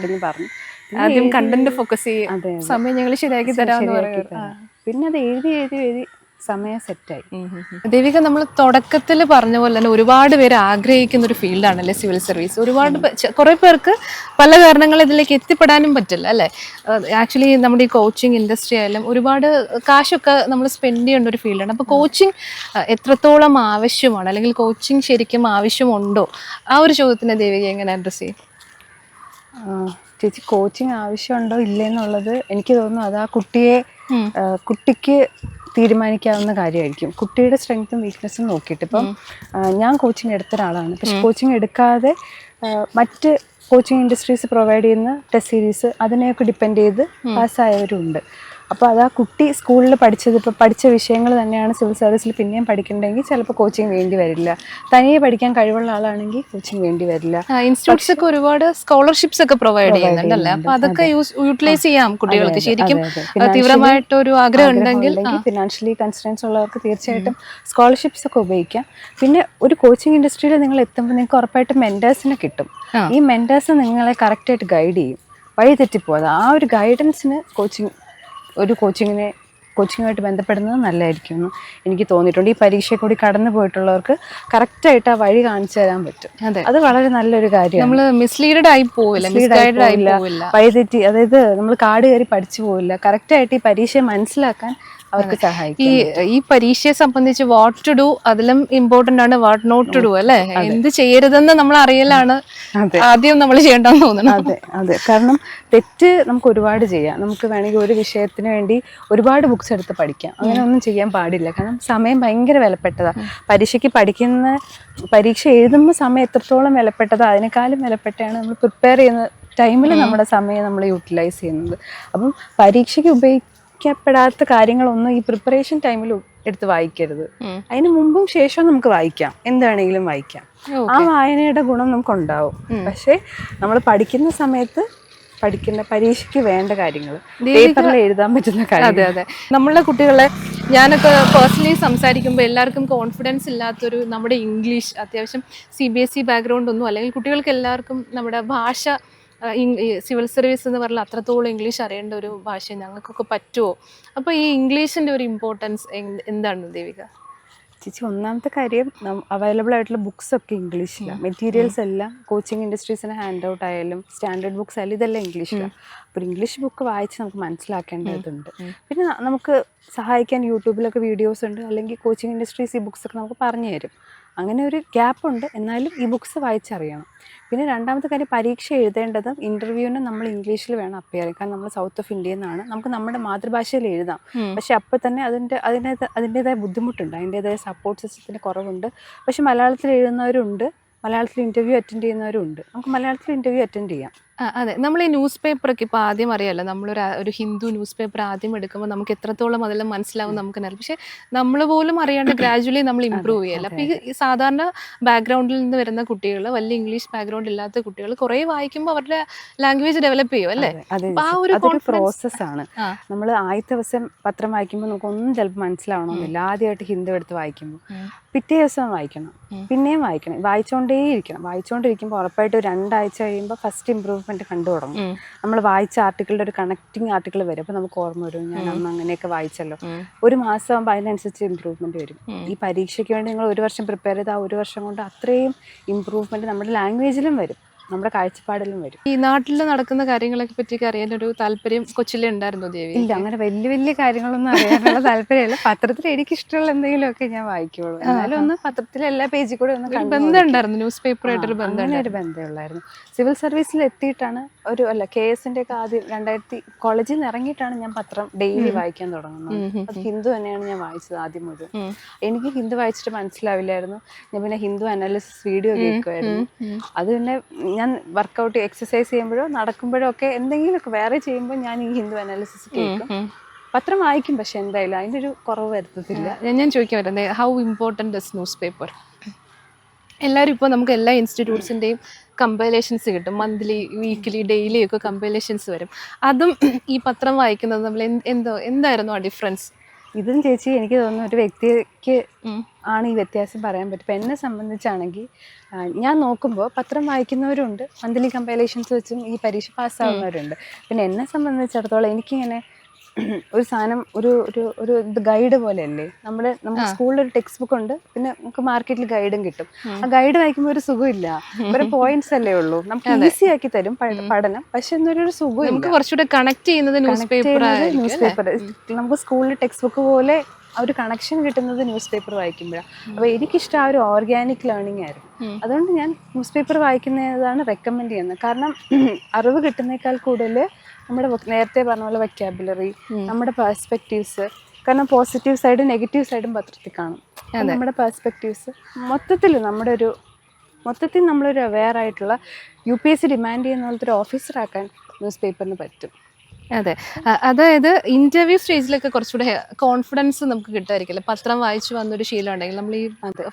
എന്ന് പറഞ്ഞു. ആദ്യം കണ്ടന്റ് ഫോക്കസ് ചെയ്യും, സമയം ഞങ്ങൾ ശരിയാക്കി തരാമെന്ന് പറയുക. പിന്നെ അത് എഴുതി സമയം സെറ്റായി. ദേവിക, നമ്മൾ തുടക്കത്തിൽ പറഞ്ഞ പോലെ തന്നെ ഒരുപാട് പേര് ആഗ്രഹിക്കുന്ന ഒരു ഫീൽഡാണല്ലേ സിവിൽ സർവീസ്. കുറേ പേർക്ക് പല കാരണങ്ങൾ ഇതിലേക്ക് എത്തിപ്പെടാനും പറ്റില്ല അല്ലേ? ആക്ച്വലി നമ്മുടെ ഈ കോച്ചിങ് ഇൻഡസ്ട്രി ആയാലും ഒരുപാട് കാശൊക്കെ നമ്മൾ സ്പെൻഡ് ചെയ്യേണ്ട ഒരു ഫീൽഡാണ്. അപ്പോൾ കോച്ചിങ് എത്രത്തോളം ആവശ്യമാണ്, അല്ലെങ്കിൽ കോച്ചിങ് ശരിക്കും ആവശ്യമുണ്ടോ? ആ ഒരു ചോദ്യത്തിന് ദേവിക എങ്ങനെ അഡ്രസ് ചെയ്യും? ചേച്ചി കോച്ചിങ് ആവശ്യമുണ്ടോ ഇല്ലേന്നുള്ളത് എനിക്ക് തോന്നുന്നു അത് ആ കുട്ടിക്ക് തീരുമാനിക്കാവുന്ന കാര്യമായിരിക്കും. കുട്ടിയുടെ സ്ട്രെങ്ത്തും വീക്ക്നെസ്സും നോക്കിയിട്ട് ഇപ്പം ഞാൻ കോച്ചിങ് എടുത്ത ഒരാളാണ്. പക്ഷെ കോച്ചിങ് എടുക്കാതെ മറ്റ് കോച്ചിങ് ഇൻഡസ്ട്രീസ് പ്രൊവൈഡ് ചെയ്യുന്ന ടെസ്റ്റ് സീരീസ് അതിനെയൊക്കെ ഡിപ്പെൻഡ് ചെയ്ത് പാസ്സായവരുണ്ട്. അപ്പോൾ അത് ആ കുട്ടി സ്കൂളിൽ പഠിച്ച വിഷയങ്ങൾ തന്നെയാണ് സിവിൽ സർവീസിൽ പിന്നെയും പഠിക്കണമെങ്കിൽ ചിലപ്പോൾ കോച്ചിങ് വേണ്ടി വരില്ല. തനിയെ പഠിക്കാൻ കഴിവുള്ള ആളാണെങ്കിൽ കോച്ചിങ് വേണ്ടി വരില്ല. ഇൻസ്റ്റിറ്റ്യൂട്ട്സ് ഒക്കെ ഒരുപാട് സ്കോളർഷിപ്സ് ഒക്കെ പ്രൊവൈഡ് ചെയ്യുന്നുണ്ടല്ലേ? അപ്പൊ അതൊക്കെ യൂട്ടിലൈസ് ചെയ്യാം കുട്ടികൾക്ക്. ശരിക്കും തീവ്രമായിട്ടൊരു ആഗ്രഹം ഉണ്ടെങ്കിൽ ഫിനാൻഷ്യലി കൺസ്ട്രെയിൻസ് ഉള്ളവർക്ക് തീർച്ചയായിട്ടും സ്കോളർഷിപ്സ് ഒക്കെ ഉപയോഗിക്കാം. പിന്നെ ഒരു കോച്ചിങ് ഇൻഡസ്ട്രിയിൽ നിങ്ങൾ എത്തുമ്പോൾ നിങ്ങൾക്ക് ഉറപ്പായിട്ടും മെന്റേഴ്സിനെ കിട്ടും. ഈ മെന്റേഴ്സ് നിങ്ങളെ കറക്റ്റായിട്ട് ഗൈഡ് ചെയ്യും, വഴി തെറ്റിപ്പോകാതെ. ആ ഒരു ഗൈഡൻസിന് കോച്ചിങ്ങുമായിട്ട് ബന്ധപ്പെടുന്നത് നല്ലതായിരിക്കും എന്ന് എനിക്ക് തോന്നിയിട്ടുണ്ട്. ഈ പരീക്ഷയെ കൂടി കടന്നു പോയിട്ടുള്ളവർക്ക് കറക്റ്റായിട്ട് ആ വഴി കാണിച്ചു തരാൻ പറ്റും. അത് വളരെ നല്ലൊരു കാര്യമാണ്. നമ്മൾ മിസ്ലീഡഡ് ആയി പോവില്ല, വഴിതെറ്റി, അതായത് നമ്മൾ കാട് കയറി പഠിച്ചു പോവില്ല. കറക്റ്റായിട്ട് ഈ പരീക്ഷയെ മനസ്സിലാക്കാൻ അവർക്ക് സഹായിക്കും. ഈ പരീക്ഷയെ സംബന്ധിച്ച് വാട്ട് ടു ഡു അതിലും ഇമ്പോർട്ടന്റ് ആണ് വാട്ട് നോട്ട് ടു ഡു അല്ലേ? എന്ത് ചെയ്യരുതെന്ന് നമ്മൾ അറിയലാണ് ആദ്യം നമ്മൾ ചെയ്യേണ്ടെന്ന് തോന്നുന്നു. അതെ, കാരണം തെറ്റ് നമുക്ക് ഒരുപാട് ചെയ്യാം. നമുക്ക് വേണമെങ്കിൽ ഒരു വിഷയത്തിന് വേണ്ടി ഒരുപാട് ബുക്സ് എടുത്ത് പഠിക്കാം. അങ്ങനെ ഒന്നും ചെയ്യാൻ പാടില്ല. കാരണം സമയം ഭയങ്കര വിലപ്പെട്ടതാണ്. പരീക്ഷ എഴുതുമ്പോൾ സമയം എത്രത്തോളം വിലപ്പെട്ടതോ അതിനേക്കാളും വിലപ്പെട്ടാണ് നമ്മൾ പ്രിപ്പയർ ചെയ്യുന്ന ടൈമിൽ നമ്മുടെ സമയം നമ്മൾ യൂട്ടിലൈസ് ചെയ്യുന്നത്. അപ്പം പരീക്ഷയ്ക്ക് ഉപയോഗിക്കപ്പെടാത്ത കാര്യങ്ങളൊന്നും ഈ പ്രിപ്പറേഷൻ ടൈമിൽ എടുത്ത് വായിക്കരുത്. അതിന് മുമ്പും ശേഷവും നമുക്ക് വായിക്കാം, എന്താണെങ്കിലും വായിക്കാം. ആ വായനയുടെ ഗുണം നമുക്കുണ്ടാവും. പക്ഷെ നമ്മൾ പഠിക്കുന്ന സമയത്ത് പരീക്ഷയ്ക്ക് വേണ്ട കാര്യങ്ങൾ പേപ്പറിൽ എഴുതാൻ പറ്റുന്ന കാര്യം. അതെ, നമ്മളുടെ കുട്ടികളെ ഞാനൊക്കെ പേഴ്സണലി സംസാരിക്കുമ്പോൾ എല്ലാവർക്കും കോൺഫിഡൻസ് ഇല്ലാത്തൊരു നമ്മുടെ ഇംഗ്ലീഷ്, അത്യാവശ്യം CBSE ബാക്ക്ഗ്രൗണ്ട് ഒന്നും അല്ലെങ്കിൽ കുട്ടികൾക്ക് എല്ലാവർക്കും നമ്മുടെ ഭാഷ സിവിൽ സർവീസ് എന്ന് പറഞ്ഞാൽ അത്രത്തോളം ഇംഗ്ലീഷ് അറിയേണ്ട ഒരു ഭാഷ ഞങ്ങൾക്കൊക്കെ പറ്റുമോ? അപ്പോൾ ഈ ഇംഗ്ലീഷിൻ്റെ ഒരു ഇമ്പോർട്ടൻസ് എന്താണ് ദേവിക? ചേച്ചി, ഒന്നാമത്തെ കാര്യം അവൈലബിൾ ആയിട്ടുള്ള ബുക്സ് ഒക്കെ ഇംഗ്ലീഷിലാണ്. മെറ്റീരിയൽസ് എല്ലാം കോച്ചിങ് ഇൻഡസ്ട്രീസിന് ഹാൻഡ് ഔട്ട് ആയാലും സ്റ്റാൻഡേർഡ് ബുക്സ് ആയാലും ഇതെല്ലാം ഇംഗ്ലീഷിലാണ്. അപ്പോൾ ഇംഗ്ലീഷ് ബുക്ക് വായിച്ച് നമുക്ക് മനസ്സിലാക്കേണ്ടതുണ്ട്. പിന്നെ നമുക്ക് സഹായിക്കാൻ യൂട്യൂബിലൊക്കെ വീഡിയോസ് ഉണ്ട്, അല്ലെങ്കിൽ കോച്ചിങ് ഇൻഡസ്ട്രീസ് ഈ ബുക്സൊക്കെ നമുക്ക് പറഞ്ഞു തരും. അങ്ങനെ ഒരു ഗ്യാപ്പുണ്ട്. എന്നാലും ഈ ബുക്സ് വായിച്ചറിയണം. പിന്നെ രണ്ടാമത്തെ കാര്യം, പരീക്ഷ എഴുതേണ്ടതും ഇൻ്റർവ്യൂവിന് നമ്മൾ ഇംഗ്ലീഷിൽ വേണം അപ്പിയർ ചെയ്യാൻ. കാരണം നമ്മൾ സൗത്ത് ഓഫ് ഇന്ത്യയിൽ നിന്നാണ്, നമുക്ക് നമ്മുടെ മാതൃഭാഷയിൽ എഴുതാം. പക്ഷെ അപ്പോൾ തന്നെ അതിൻ്റെതായ ബുദ്ധിമുട്ടുണ്ട്, അതിൻ്റെതായ സപ്പോർട്ട് സിസ്റ്റത്തിന് കുറവുണ്ട്. പക്ഷെ മലയാളത്തിൽ എഴുതുന്നവരുണ്ട്, മലയാളത്തിൽ ഇൻ്റർവ്യൂ അറ്റൻഡ് ചെയ്യുന്നവരുണ്ട്. നമുക്ക് മലയാളത്തിൽ ഇൻ്റർവ്യൂ അറ്റൻഡ് ചെയ്യാം. അതെ, നമ്മൾ ഈ ന്യൂസ് പേപ്പറൊക്കെ ഇപ്പോൾ ആദ്യം അറിയാമല്ലോ, നമ്മളൊരു ഹിന്ദു ന്യൂസ് പേപ്പർ ആദ്യം എടുക്കുമ്പോൾ നമുക്ക് എത്രത്തോളം അതെല്ലാം മനസ്സിലാവും നമുക്കെന്നറിയാം. പക്ഷെ നമ്മൾ പോലും അറിയാണ്ട് ഗ്രാജുവലി നമ്മൾ ഇമ്പ്രൂവ് ചെയ്യല്ല. അപ്പോൾ ഈ സാധാരണ ബാക്ക്ഗ്രൗണ്ടിൽ നിന്ന് വരുന്ന കുട്ടികൾ, വലിയ ഇംഗ്ലീഷ് ബാക്ക്ഗ്രൗണ്ട് ഇല്ലാത്ത കുട്ടികൾ കുറേ വായിക്കുമ്പോൾ അവരുടെ ലാംഗ്വേജ് ഡെവലപ്പ് ചെയ്യും അല്ലേ? അതൊരു പ്രോസസ്സാണ്. നമ്മൾ ആദ്യത്തെ ദിവസം പത്രം വായിക്കുമ്പോൾ നമുക്കൊന്നും ചിലപ്പോൾ മനസ്സിലാവണമെന്നില്ല. ആദ്യമായിട്ട് ഹിന്ദു എടുത്ത് വായിക്കുമ്പോൾ പിറ്റേ ദിവസം വായിക്കണം, പിന്നെയും വായിക്കണം, വായിച്ചുകൊണ്ടിരിക്കുമ്പോൾ ഉറപ്പായിട്ട് 2 ആഴ്ച കഴിയുമ്പോൾ ഫസ്റ്റ് ഇമ്പ്രൂവ്മെന്റ് കണ്ടു തുടങ്ങും. നമ്മൾ വായിച്ച ആർട്ടിക്കിളുടെ ഒരു കണക്റ്റിംഗ് ആർട്ടിക്കിൾ വരും. അപ്പോൾ നമുക്ക് ഓർമ്മ വരും, ഞാൻ അന്ന് അങ്ങനെയൊക്കെ വായിച്ചല്ലോ. ഒരു മാസം ആകുമ്പോൾ അതിനനുസരിച്ച് ഇമ്പ്രൂവ്മെന്റ് വരും. ഈ പരീക്ഷയ്ക്ക് വേണ്ടി നിങ്ങൾ 1 വർഷം പ്രിപ്പയർ ചെയ്ത് ആ 1 വർഷം കൊണ്ട് അത്രയും ഇമ്പ്രൂവ്മെന്റ് നമ്മുടെ ലാംഗ്വേജിലും വരും, നമ്മുടെ കാഴ്ചപ്പാടിലും വരും. ഈ നാട്ടിൽ നടക്കുന്ന കാര്യങ്ങളൊക്കെ പറ്റിയൊക്കെ അറിയാനൊരു താല്പര്യം കൊച്ചിലെ ഉണ്ടായിരുന്നു ദേവി? ഇല്ല, അങ്ങനെ വലിയ കാര്യങ്ങളൊന്നും അറിയാനുള്ള താല്പര്യമില്ല. പത്രത്തിൽ എനിക്ക് ഇഷ്ടമുള്ള എന്തെങ്കിലുമൊക്കെ ഞാൻ വായിക്കുള്ളൂ. എന്നാലും ഒന്ന് പത്രത്തിലെ എല്ലാ പേജിൽ കൂടെ ഒന്ന് ബന്ധമുണ്ടായിരുന്നു, ന്യൂസ് പേപ്പറായിട്ടൊരു ബന്ധമുള്ളായിരുന്നു. സിവിൽ സർവീസിൽ എത്തിയിട്ടാണ് KS-ന്റെ ഒക്കെ ആദ്യം 2000 കോളേജിൽ നിന്ന് ഇറങ്ങിയിട്ടാണ് ഞാൻ പത്രം ഡെയിലി വായിക്കാൻ തുടങ്ങുന്നത്. അത് ഹിന്ദു തന്നെയാണ് ഞാൻ വായിച്ചത് ആദ്യം മുതൽ. എനിക്ക് ഹിന്ദു വായിച്ചിട്ട് മനസ്സിലാവില്ലായിരുന്നു. ഞാൻ പിന്നെ ഹിന്ദു അനാലിസിസ് വീഡിയോ കേൾക്കുമായിരുന്നു. അത് പിന്നെ ഞാൻ വർക്കൗട്ട് എക്സസൈസ് ചെയ്യുമ്പോഴോ നടക്കുമ്പോഴോ ഒക്കെ എന്തെങ്കിലുമൊക്കെ വേറെ ചെയ്യുമ്പോൾ ഞാൻ ഈ ഹിന്ദു അനാലിസിസ് കേൾക്കും. പത്രം വായിക്കും, പക്ഷെ എന്തായാലും അതിൻ്റെ ഒരു കുറവ് വരുത്തത്തില്ല. ഞാൻ ചോദിക്കാൻ പറ്റുന്നത്, how important is news paper? എല്ലാവരും ഇപ്പോൾ നമുക്ക് എല്ലാ ഇൻസ്റ്റിറ്റ്യൂട്ട്സിൻ്റെയും കമ്പൈലേഷൻസ് കിട്ടും, മന്ത്ലി, വീക്ക്ലി, ഡെയിലി ഒക്കെ കമ്പൈലേഷൻസ് വരും. അതും ഈ പത്രം വായിക്കുന്നത് നമ്മൾ എന്തായിരുന്നു ആ ഡിഫറൻസ്? ഇതും ചേച്ചി എനിക്ക് തോന്നുന്നു ഒരു വ്യക്തിക്ക് ആണ് ഈ വ്യത്യാസം പറയാൻ പറ്റും. ഇപ്പം എന്നെ സംബന്ധിച്ചാണെങ്കിൽ ഞാൻ നോക്കുമ്പോൾ പത്രം വായിക്കുന്നവരുണ്ട്, മന്ത്ലി കമ്പൈലേഷൻസ് വെച്ചും ഈ പരീക്ഷ പാസ്സാവുന്നവരുണ്ട്. പിന്നെ എന്നെ സംബന്ധിച്ചിടത്തോളം എനിക്കിങ്ങനെ ഒരു സാധനം ഒരു ഗൈഡ് പോലെയല്ലേ. നമുക്ക് സ്കൂളിലൊരു ടെക്സ്റ്റ് ബുക്ക് ഉണ്ട്, പിന്നെ നമുക്ക് മാർക്കറ്റിൽ ഗൈഡും കിട്ടും. ആ ഗൈഡ് വായിക്കുമ്പോൾ ഒരു സുഖമില്ല, ഒരു പോയിന്റ്സ് അല്ലേ ഉള്ളൂ. നമുക്ക് ഈസി ആക്കി തരും പഠനം, പക്ഷെ എന്നൊരു സുഖം കുറച്ചുകൂടെ കണക്ട് ചെയ്യുന്നത് ന്യൂസ് പേപ്പർ. നമുക്ക് സ്കൂളിൽ ടെക്സ്റ്റ് ബുക്ക് പോലെ ആ ഒരു കണക്ഷൻ കിട്ടുന്നത് ന്യൂസ് പേപ്പർ വായിക്കുമ്പോഴാണ്. അപ്പോൾ എനിക്കിഷ്ടം ആ ഒരു ഓർഗാനിക് ലേണിംഗ് ആയിരുന്നു. അതുകൊണ്ട് ഞാൻ ന്യൂസ് പേപ്പർ വായിക്കുന്നതാണ് റെക്കമെൻഡ് ചെയ്യുന്നത്. കാരണം അറിവ് കിട്ടുന്നേക്കാൾ കൂടുതൽ നമ്മുടെ നേരത്തെ പറഞ്ഞ പോലെ വൊക്കാബുലറി, നമ്മുടെ പെർസ്പെക്റ്റീവ്സ്, കാരണം പോസിറ്റീവ് സൈഡും നെഗറ്റീവ് സൈഡും പത്രത്തിൽ കാണും. നമ്മുടെ പെർസ്പെക്റ്റീവ്സ് മൊത്തത്തിൽ നമ്മളൊരു അവെയർ ആയിട്ടുള്ള UPSC ഡിമാൻഡ് ചെയ്യുന്ന പോലത്തെ ഒരു ഓഫീസറാക്കാൻ ന്യൂസ് പേപ്പറിന് പറ്റും. അതെ, അതായത് ഇന്റർവ്യൂ സ്റ്റേജിലൊക്കെ കുറച്ചുകൂടെ കോൺഫിഡൻസ് നമുക്ക് കിട്ടായിരിക്കില്ല. പത്രം വായിച്ചു വന്നൊരു ശീലം ഉണ്ടെങ്കിൽ നമ്മൾ ഈ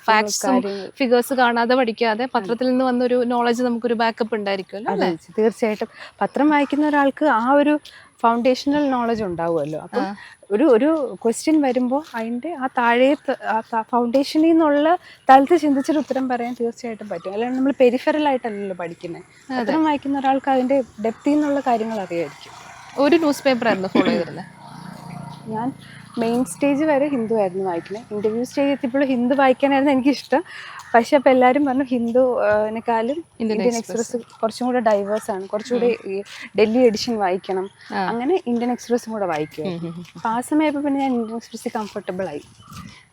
ഫാക്ട്സും ഫിഗേഴ്സ് കാണാതെ പഠിക്കാതെ പത്രത്തിൽ നിന്ന് വന്നൊരു നോളജ് നമുക്കൊരു ബാക്കപ്പ് ഉണ്ടായിരിക്കുമല്ലോ അല്ലേ? തീർച്ചയായിട്ടും പത്രം വായിക്കുന്ന ഒരാൾക്ക് ആ ഒരു ഫൗണ്ടേഷണൽ നോളജ് ഉണ്ടാവുമല്ലോ. അപ്പം ഒരു ക്വസ്റ്റ്യൻ വരുമ്പോൾ അതിൻ്റെ ആ താഴെ ഫൗണ്ടേഷനിൽ നിന്നുള്ള തലത്ത് ചിന്തിച്ചൊരു ഉത്തരം പറയാൻ തീർച്ചയായിട്ടും പറ്റും. അല്ലാണ്ട് നമ്മൾ പെരിഫറൽ ആയിട്ടല്ലല്ലോ പഠിക്കുന്നത്. പത്രം വായിക്കുന്ന ഒരാൾക്ക് അതിൻ്റെ ഡെപ്തിൽ നിന്നുള്ള കാര്യങ്ങൾ അറിയായിരിക്കും. ഒരു ന്യൂസ് പേപ്പർ ആയിരുന്നു ഫോളോ ചെയ്തിരുന്നത്. ഞാൻ മെയിൻ സ്റ്റേജ് വരെ ഹിന്ദു ആയിരുന്നു വായിക്കുന്നത്. ഇൻ്റർവ്യൂ സ്റ്റേജ് എത്തിയപ്പോൾ ഹിന്ദു വായിക്കാനായിരുന്നു എനിക്കിഷ്ടം. പക്ഷെ അപ്പോൾ എല്ലാവരും പറഞ്ഞു ഹിന്ദുവിനെക്കാളും ഇന്ത്യൻ എക്സ്പ്രസ് കുറച്ചും കൂടെ ഡൈവേഴ്സാണ്, കുറച്ചുകൂടി ഡൽഹി എഡിഷൻ വായിക്കണം. അങ്ങനെ ഇന്ത്യൻ എക്സ്പ്രസ്സും കൂടെ വായിക്കുമായിരുന്നു. അപ്പോൾ ആ സമയപ്പോൾ പിന്നെ ഞാൻ ഇന്ത്യൻ എക്സ്പ്രസ്സിൽ കംഫർട്ടബിളായി.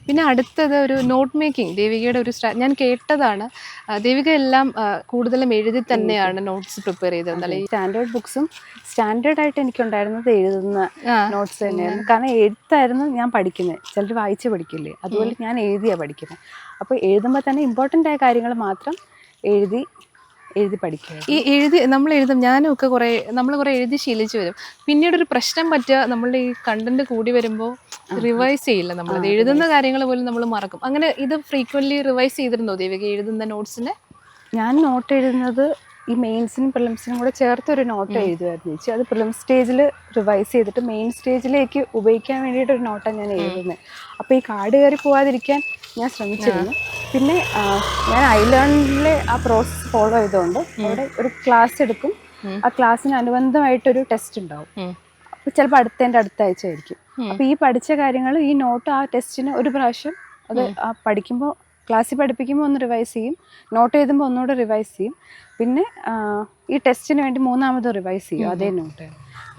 പിന്നെ അടുത്തത് ഒരു നോട്ട് മേക്കിംഗ്. ദേവികയുടെ ഒരു ഞാൻ കേട്ടതാണ്, ദേവിക എല്ലാം കൂടുതലും എഴുതി തന്നെയാണ് നോട്ട്സ് പ്രിപ്പയർ ചെയ്തത്. സ്റ്റാൻഡേർഡ് ബുക്സും സ്റ്റാൻഡേർഡ് ആയിട്ട് എനിക്കുണ്ടായിരുന്നത് എഴുതുന്ന നോട്ട്സ് തന്നെയായിരുന്നു. കാരണം എഴുത്തായിരുന്നു ഞാൻ പഠിക്കുന്നത്. ചിലർ വായിച്ച് പഠിക്കില്ലേ, അതുപോലെ ഞാൻ എഴുതിയാണ് പഠിക്കുന്നത്. അപ്പോൾ എഴുതുമ്പോൾ തന്നെ ഇമ്പോർട്ടൻ്റ് ആയ കാര്യങ്ങൾ മാത്രം എഴുതി പഠിക്കുക. നമ്മൾ എഴുതും, ഞാനും ഒക്കെ നമ്മൾ കുറേ എഴുതി ശീലിച്ച് വരും. പിന്നീട് ഒരു പ്രശ്നം പറ്റുക, നമ്മളുടെ ഈ കണ്ടന്റ് കൂടി വരുമ്പോൾ റിവൈസ് ചെയ്യില്ല. നമ്മൾ എഴുതുന്ന കാര്യങ്ങൾ പോലും നമ്മൾ മറക്കും. അങ്ങനെ ഇത് ഫ്രീക്വൻ്റ്ലി റിവൈസ് ചെയ്തിരുന്നോ ദേവിക എഴുതുന്ന നോട്ട്സിനെ? ഞാൻ നോട്ട് എഴുതുന്നത് ഈ മെയിൻസിനും പ്രിലിംസിനും കൂടെ ചേർത്തൊരു നോട്ട് എഴുതുമായിരുന്നു ചേച്ചി. അത് പ്രിലിം സ്റ്റേജിൽ റിവൈസ് ചെയ്തിട്ട് മെയിൻ സ്റ്റേജിലേക്ക് ഉപയോഗിക്കാൻ വേണ്ടിയിട്ടൊരു നോട്ടാണ് ഞാൻ എഴുതുന്നത്. അപ്പോൾ ഈ കാർഡ് കയറി പോവാതിരിക്കാൻ ഞാൻ ശ്രമിച്ചിരുന്നു. പിന്നെ ഞാൻ ഐലേണിലെ ആ പ്രോസസ്സ് ഫോളോ ചെയ്തുകൊണ്ട് അവിടെ ഒരു ക്ലാസ് എടുക്കും. ആ ക്ലാസ്സിന് അനുബന്ധമായിട്ടൊരു ടെസ്റ്റ് ഉണ്ടാവും. അപ്പോൾ ചിലപ്പോൾ അടുത്ത ആഴ്ച ആയിരിക്കും. അപ്പോൾ ഈ പഠിച്ച കാര്യങ്ങൾ ഈ നോട്ട് ആ ടെസ്റ്റിന് ഒരു പ്രാവശ്യം അത് പഠിക്കുമ്പോൾ ക്ലാസ്സിൽ പഠിപ്പിക്കുമ്പോൾ ഒന്ന് റിവൈസ് ചെയ്യും, നോട്ട് എഴുതുമ്പോൾ ഒന്നുകൂടെ റിവൈസ് ചെയ്യും. പിന്നെ ഈ ടെസ്റ്റിന് വേണ്ടി മൂന്നാമത് റിവൈസ് ചെയ്യും അതേ നോട്ട്.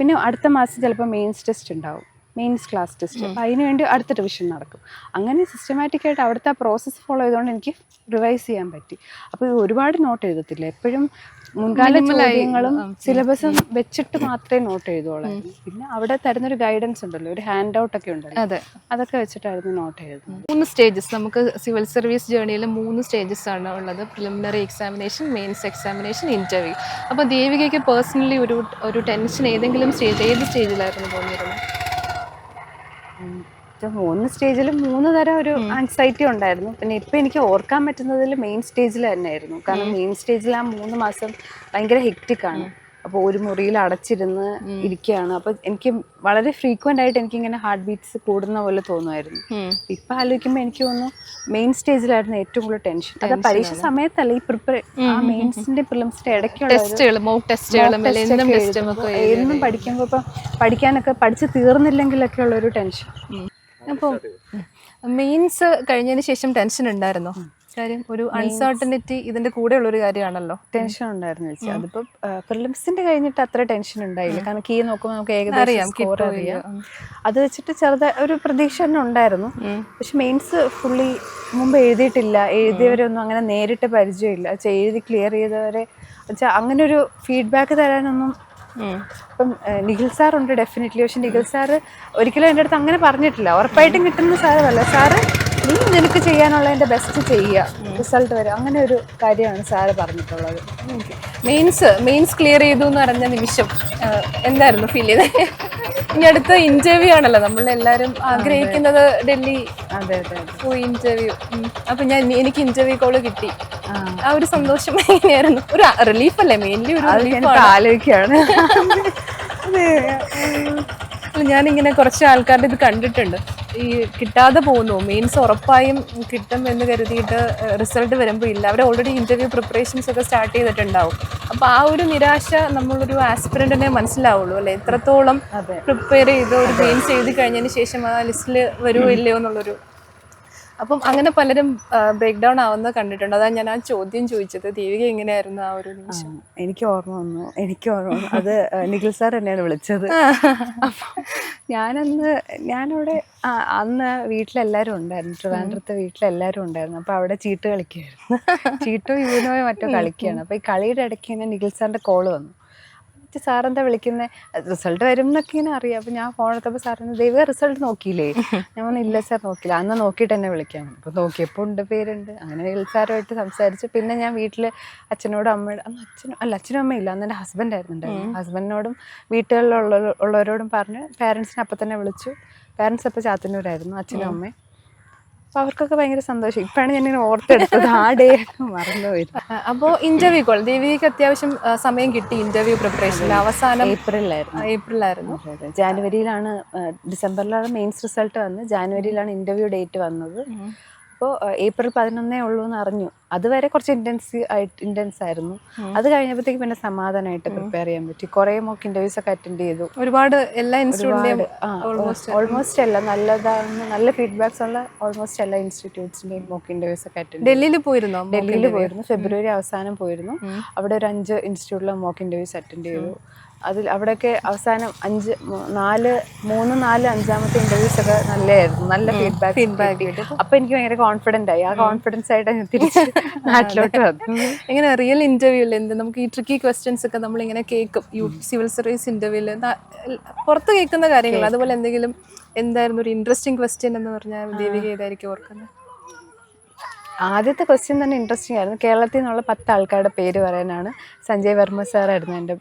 പിന്നെ അടുത്ത മാസം ചിലപ്പോൾ മെയിൻസ് ടെസ്റ്റ് ഉണ്ടാവും, മെയിൻസ് ക്ലാസ് ടെസ്റ്റ്. അപ്പോൾ അതിന് വേണ്ടി അടുത്ത റിവിഷൻ നടക്കും. അങ്ങനെ സിസ്റ്റമാറ്റിക്കായിട്ട് അവിടുത്തെ ആ പ്രോസസ്സ് ഫോളോ ചെയ്തുകൊണ്ട് എനിക്ക് റിവൈസ് ചെയ്യാൻ പറ്റി. അപ്പോൾ ഒരുപാട് നോട്ട് എഴുതത്തില്ല, എപ്പോഴും മുൻകാല ചോദ്യങ്ങളും സിലബസും വെച്ചിട്ട് മാത്രമേ നോട്ട് എഴുതുള്ളൂ. പിന്നെ അവിടെ തരുന്നൊരു ഗൈഡൻസ് ഉണ്ടല്ലോ, ഒരു ഹാൻഡ് ഔട്ട് ഒക്കെ ഉണ്ടല്ലോ, അതൊക്കെ വെച്ചിട്ടായിരുന്നു നോട്ട് എഴുതുന്നത്. 3 സ്റ്റേജസ് നമുക്ക് സിവിൽ സർവീസ് ജേർണിയിൽ 3 സ്റ്റേജസ് ആണ് ഉള്ളത്. Preliminary examination, mains examination, interview. അപ്പോൾ ദേവികയ്ക്ക് പേഴ്സണലി ഒരു ടെൻഷൻ ഏത് സ്റ്റേജിലായിരുന്നു തോന്നിയിരുന്നത്? 3 സ്റ്റേജിലും 3 തരം ഒരു ആൻസൈറ്റി ഉണ്ടായിരുന്നു. പിന്നെ ഇപ്പം എനിക്ക് ഓർക്കാൻ പറ്റുന്നതിൽ മെയിൻ സ്റ്റേജിൽ തന്നെയായിരുന്നു. കാരണം മെയിൻ സ്റ്റേജിൽ ആ 3 മാസം ഭയങ്കര ഹെക്റ്റിക്കാണ്. അപ്പോൾ ഒരു മുറിയിൽ അടച്ചിരുന്ന് ഇരിക്കുകയാണ്. അപ്പോൾ എനിക്ക് വളരെ ഫ്രീക്വൻ്റ് ആയിട്ട് എനിക്കിങ്ങനെ ഹാർട്ട് ബീറ്റ്സ് കൂടുന്ന പോലെ തോന്നുമായിരുന്നു. ഇപ്പം ആലോചിക്കുമ്പോൾ എനിക്ക് തോന്നുന്നു മെയിൻ സ്റ്റേജിലായിരുന്നു ഏറ്റവും കൂടുതൽ ടെൻഷൻ. അത് പരീക്ഷ സമയത്തല്ല, ഈ മെയിൻസിന്റെ പ്രിലിംസിന്റെ ഇടയ്ക്കുള്ള എന്നും പഠിക്കുമ്പോൾ ഇപ്പം പഠിക്കാനൊക്കെ പഠിച്ച് തീർന്നില്ലെങ്കിലൊക്കെ ഉള്ളൊരു ടെൻഷൻ. അപ്പോൾ മെയിൻസ് കഴിഞ്ഞതിന് ശേഷം ടെൻഷൻ ഉണ്ടായിരുന്നോ? കാര്യം ഒരു അൺസർട്ടനിറ്റി ഇതിന്റെ കൂടെ ഉള്ളൊരു കാര്യമാണല്ലോ. ടെൻഷൻ ഉണ്ടായിരുന്നു ചേച്ചി. അതിപ്പോൾ പ്രിലിംസിന്റെ കഴിഞ്ഞിട്ട് അത്ര ടെൻഷൻ ഉണ്ടായില്ല. കാരണം കീ നോക്കുമ്പോൾ നമുക്ക് ഏകദേശം സ്കോർ അറിയാം. അത് വെച്ചിട്ട് ഒരു പ്രതീക്ഷ തന്നെ ഉണ്ടായിരുന്നു. പക്ഷെ മെയിൻസ് ഫുള്ളി മുമ്പ് എഴുതിയിട്ടില്ല, എഴുതിയവരൊന്നും അങ്ങനെ നേരിട്ട് പരിചയമില്ല. എഴുതി ക്ലിയർ ചെയ്തവരെ വെച്ചാൽ അങ്ങനെ ഒരു ഫീഡ്ബാക്ക് തരാനൊന്നും. ഇപ്പം നിഖിൽ സാർ ഉണ്ട് ഡെഫിനറ്റ്ലി. പക്ഷെ നിഖിൽ സാറ് ഒരിക്കലും എൻ്റെ അടുത്ത് അങ്ങനെ പറഞ്ഞിട്ടില്ല. ഉറപ്പായിട്ടും കിട്ടുന്ന സാറല്ല, സാറ് നീ നിനക്ക് ചെയ്യാനുള്ളതിൻ്റെ ബെസ്റ്റ് ചെയ്യുക, റിസൾട്ട് വരും, അങ്ങനെ ഒരു കാര്യമാണ് സാറ് പറഞ്ഞിട്ടുള്ളത്. മെയിൻസ് ക്ലിയർ ചെയ്തു എന്ന് പറഞ്ഞ നിമിഷം എന്തായിരുന്നു ഫീൽ ചെയ്തത്? ഇനി അടുത്ത ഇന്റർവ്യൂ ആണല്ലോ, നമ്മളെല്ലാവരും ആഗ്രഹിക്കുന്നത് ഡൽഹി പോയി ഇന്റർവ്യൂ. അപ്പൊ എനിക്ക് ഇന്റർവ്യൂ കോള് കിട്ടി. ആ ഒരു സന്തോഷം എങ്ങനെയായിരുന്നു? ഒരു റിലീഫ് അല്ലേ? മെയിൻലി ഒരു റിലീഫ് ആലോചിക്കുകയാണ്. ഞാനിങ്ങനെ കുറച്ച് ആൾക്കാരുടെ ഇത് കണ്ടിട്ടുണ്ട്, ഈ കിട്ടാതെ പോകുന്നു. മെയിൻസ് ഉറപ്പായും കിട്ടും എന്ന് കരുതിയിട്ട് റിസൾട്ട് വരുമ്പോൾ ഇല്ല. അവർ ഓൾറെഡി ഇന്റർവ്യൂ പ്രിപ്പറേഷൻസ് ഒക്കെ സ്റ്റാർട്ട് ചെയ്തിട്ടുണ്ടാവും. അപ്പോൾ ആ ഒരു നിരാശ നമ്മളൊരു ആസ്പിറന്റിനെ മനസ്സിലാവുള്ളൂ അല്ലേ, എത്രത്തോളം പ്രിപ്പയർ ചെയ്ത് ഒരു മെയിൻസ് എഴുതി കഴിഞ്ഞതിന് ശേഷം ആ ലിസ്റ്റിൽ വരുമോ ഇല്ലയോ എന്നുള്ളൊരു. അപ്പം അങ്ങനെ പലരും ബ്രേക്ക് ഡൗൺ ആവുന്നത് കണ്ടിട്ടുണ്ട്. അതാണ് ഞാൻ ആ ചോദ്യം ചോദിച്ചത്. ദേവിക എങ്ങനെയായിരുന്നു ആ ഒരു നിമിഷം? എനിക്ക് ഓർമ്മ വന്നു അത് നിഖിൽ സാർ തന്നെയാണ് വിളിച്ചത്. അപ്പം ഞാനവിടെ അന്ന് വീട്ടിലെല്ലാവരും ഉണ്ടായിരുന്നു, ട്രിവാൻഡ്രത്തെ വീട്ടിലെല്ലാവരും ഉണ്ടായിരുന്നു. അപ്പോൾ അവിടെ ചീട്ട് കളിക്കുകയായിരുന്നു. ചീട്ടോ യൂനോയോ മറ്റോ കളിക്കുകയാണ്. അപ്പോൾ ഈ കളിയുടെ ഇടയ്ക്ക് തന്നെ നിഖിൽ സാറിൻ്റെ കോള് വന്നു. സാറെന്താ വിളിക്കുന്നത്, റിസൾട്ട് വരും എന്നൊക്കെ ഇങ്ങനെ അറിയാം. അപ്പോൾ ഞാൻ ഫോൺ എടുത്തപ്പോൾ സാറിന് ദേവിക റിസൾട്ട് നോക്കിയില്ലേ? ഞാൻ പറഞ്ഞു ഇല്ല സാർ നോക്കിയില്ല, അന്ന് നോക്കിയിട്ട് തന്നെ വിളിക്കാം. അപ്പോൾ നോക്കിയപ്പോൾ ഉണ്ട്, പേരുണ്ട്. അങ്ങനെ നിഖിൽ സാറുമായിട്ട് സംസാരിച്ചു. പിന്നെ ഞാൻ വീട്ടിൽ അച്ഛനോടും അമ്മയോടും, അച്ഛനും അമ്മയില്ല, അന്ന് എൻ്റെ ഹസ്ബൻഡായിരുന്നു. ഹസ്ബൻഡിനോടും വീട്ടുകളിലുള്ളവരോടും പറഞ്ഞ് പാരൻസിനെ അപ്പം തന്നെ വിളിച്ചു. പാരൻസ് അപ്പോൾ ചാത്തന്നൂരായിരുന്നു, അച്ഛനും അമ്മയും. അപ്പോൾ അവർക്കൊക്കെ ഭയങ്കര സന്തോഷം. ഇപ്പോഴാണ് ഞാനിങ്ങനെ ഓർത്തെടുത്തത്, ആ ഡേ മറന്നുപോയി. അപ്പോൾ ഇന്റർവ്യൂ കോൾ ദേവികയ്ക്ക് അത്യാവശ്യം സമയം കിട്ടി ഇന്റർവ്യൂ പ്രിപ്പറേഷനിൽ. അവസാനം ഏപ്രിലായിരുന്നു. ജാനുവരിയിലാണ്, ഡിസംബറിലാണ് മെയിൻസ് റിസൾട്ട് വന്ന്, ജാനുവരിയിലാണ് ഇന്റർവ്യൂ ഡേറ്റ് വന്നത്. അപ്പോൾ ഏപ്രിൽ 11 ഉള്ളൂ എന്ന് അറിഞ്ഞു. അതുവരെ കുറച്ച് ഇൻറ്റൻസ് ആയിരുന്നു. അത് കഴിഞ്ഞപ്പോഴത്തേക്ക് പിന്നെ സമാധാനമായിട്ട് പ്രിപ്പയർ ചെയ്യാൻ പറ്റി. കുറേ മോക്ക് ഇന്റർവ്യൂസ് ഒക്കെ അറ്റൻഡ് ചെയ്തു. ഒരുപാട് എല്ലാ ഇൻസ്റ്റിറ്റ്യൂട്ടിലെയും ഓൾമോസ്റ്റ് അല്ല നല്ല ഫീഡ്ബാക്സ് ഉള്ള ഓൾമോസ്റ്റ് എല്ലാ ഇൻസ്റ്റിറ്റ്യൂട്ട്സിന്റെയും മോക്ക് ഇന്റർവ്യൂസ് ഒക്കെ അറ്റൻഡ്. ഡൽഹിയിൽ പോയിരുന്നു. ഫെബ്രുവരി അവസാനം പോയിരുന്നു. അവിടെ ഒരു 5 ഇൻസ്റ്റിറ്റ്യൂട്ടിലെ മോക്ക് ഇന്റർവ്യൂസ് അറ്റൻഡ് ചെയ്തു. അവിടെയൊക്കെ അവസാനം 3, 4, 5ാമത്തെ ഇന്റർവ്യൂസ് ഒക്കെ നല്ലതായിരുന്നു, നല്ല ഫീഡ്ബാക്ക്. അപ്പൊ എനിക്ക് ഭയങ്കര കോൺഫിഡന്റ് ആയി. ആ കോൺഫിഡൻസ് ആയിട്ട് തിരിച്ച് നാട്ടിലോട്ട് വന്നു. എങ്ങനെ റിയൽ ഇന്റർവ്യൂവിൽ നമുക്ക് ഈ ട്രിക്കി ക്വസ്റ്റ്യൻസ് ഒക്കെ നമ്മളിങ്ങനെ കേൾക്കും സിവിൽ സർവീസ് ഇന്റർവ്യൂവിൽ പുറത്ത് കേൾക്കുന്ന കാര്യങ്ങൾ. അതുപോലെ എന്തെങ്കിലും എന്തായിരുന്നു ഒരു ഇൻട്രസ്റ്റിംഗ് ക്വസ്റ്റ്യൻ എന്ന് പറഞ്ഞാൽ ദേവിക ഏതായിരിക്കും ഓർക്കുന്നത്? ആദ്യത്തെ ക്വസ്റ്റ്യൻ തന്നെ ഇൻട്രസ്റ്റിംഗ് ആയിരുന്നു. കേരളത്തിൽ നിന്നുള്ള 10 ആൾക്കാരുടെ പേര് പറയാനാണ്. സഞ്ജയ് വർമ്മ സാറായിരുന്നു എൻ്റെ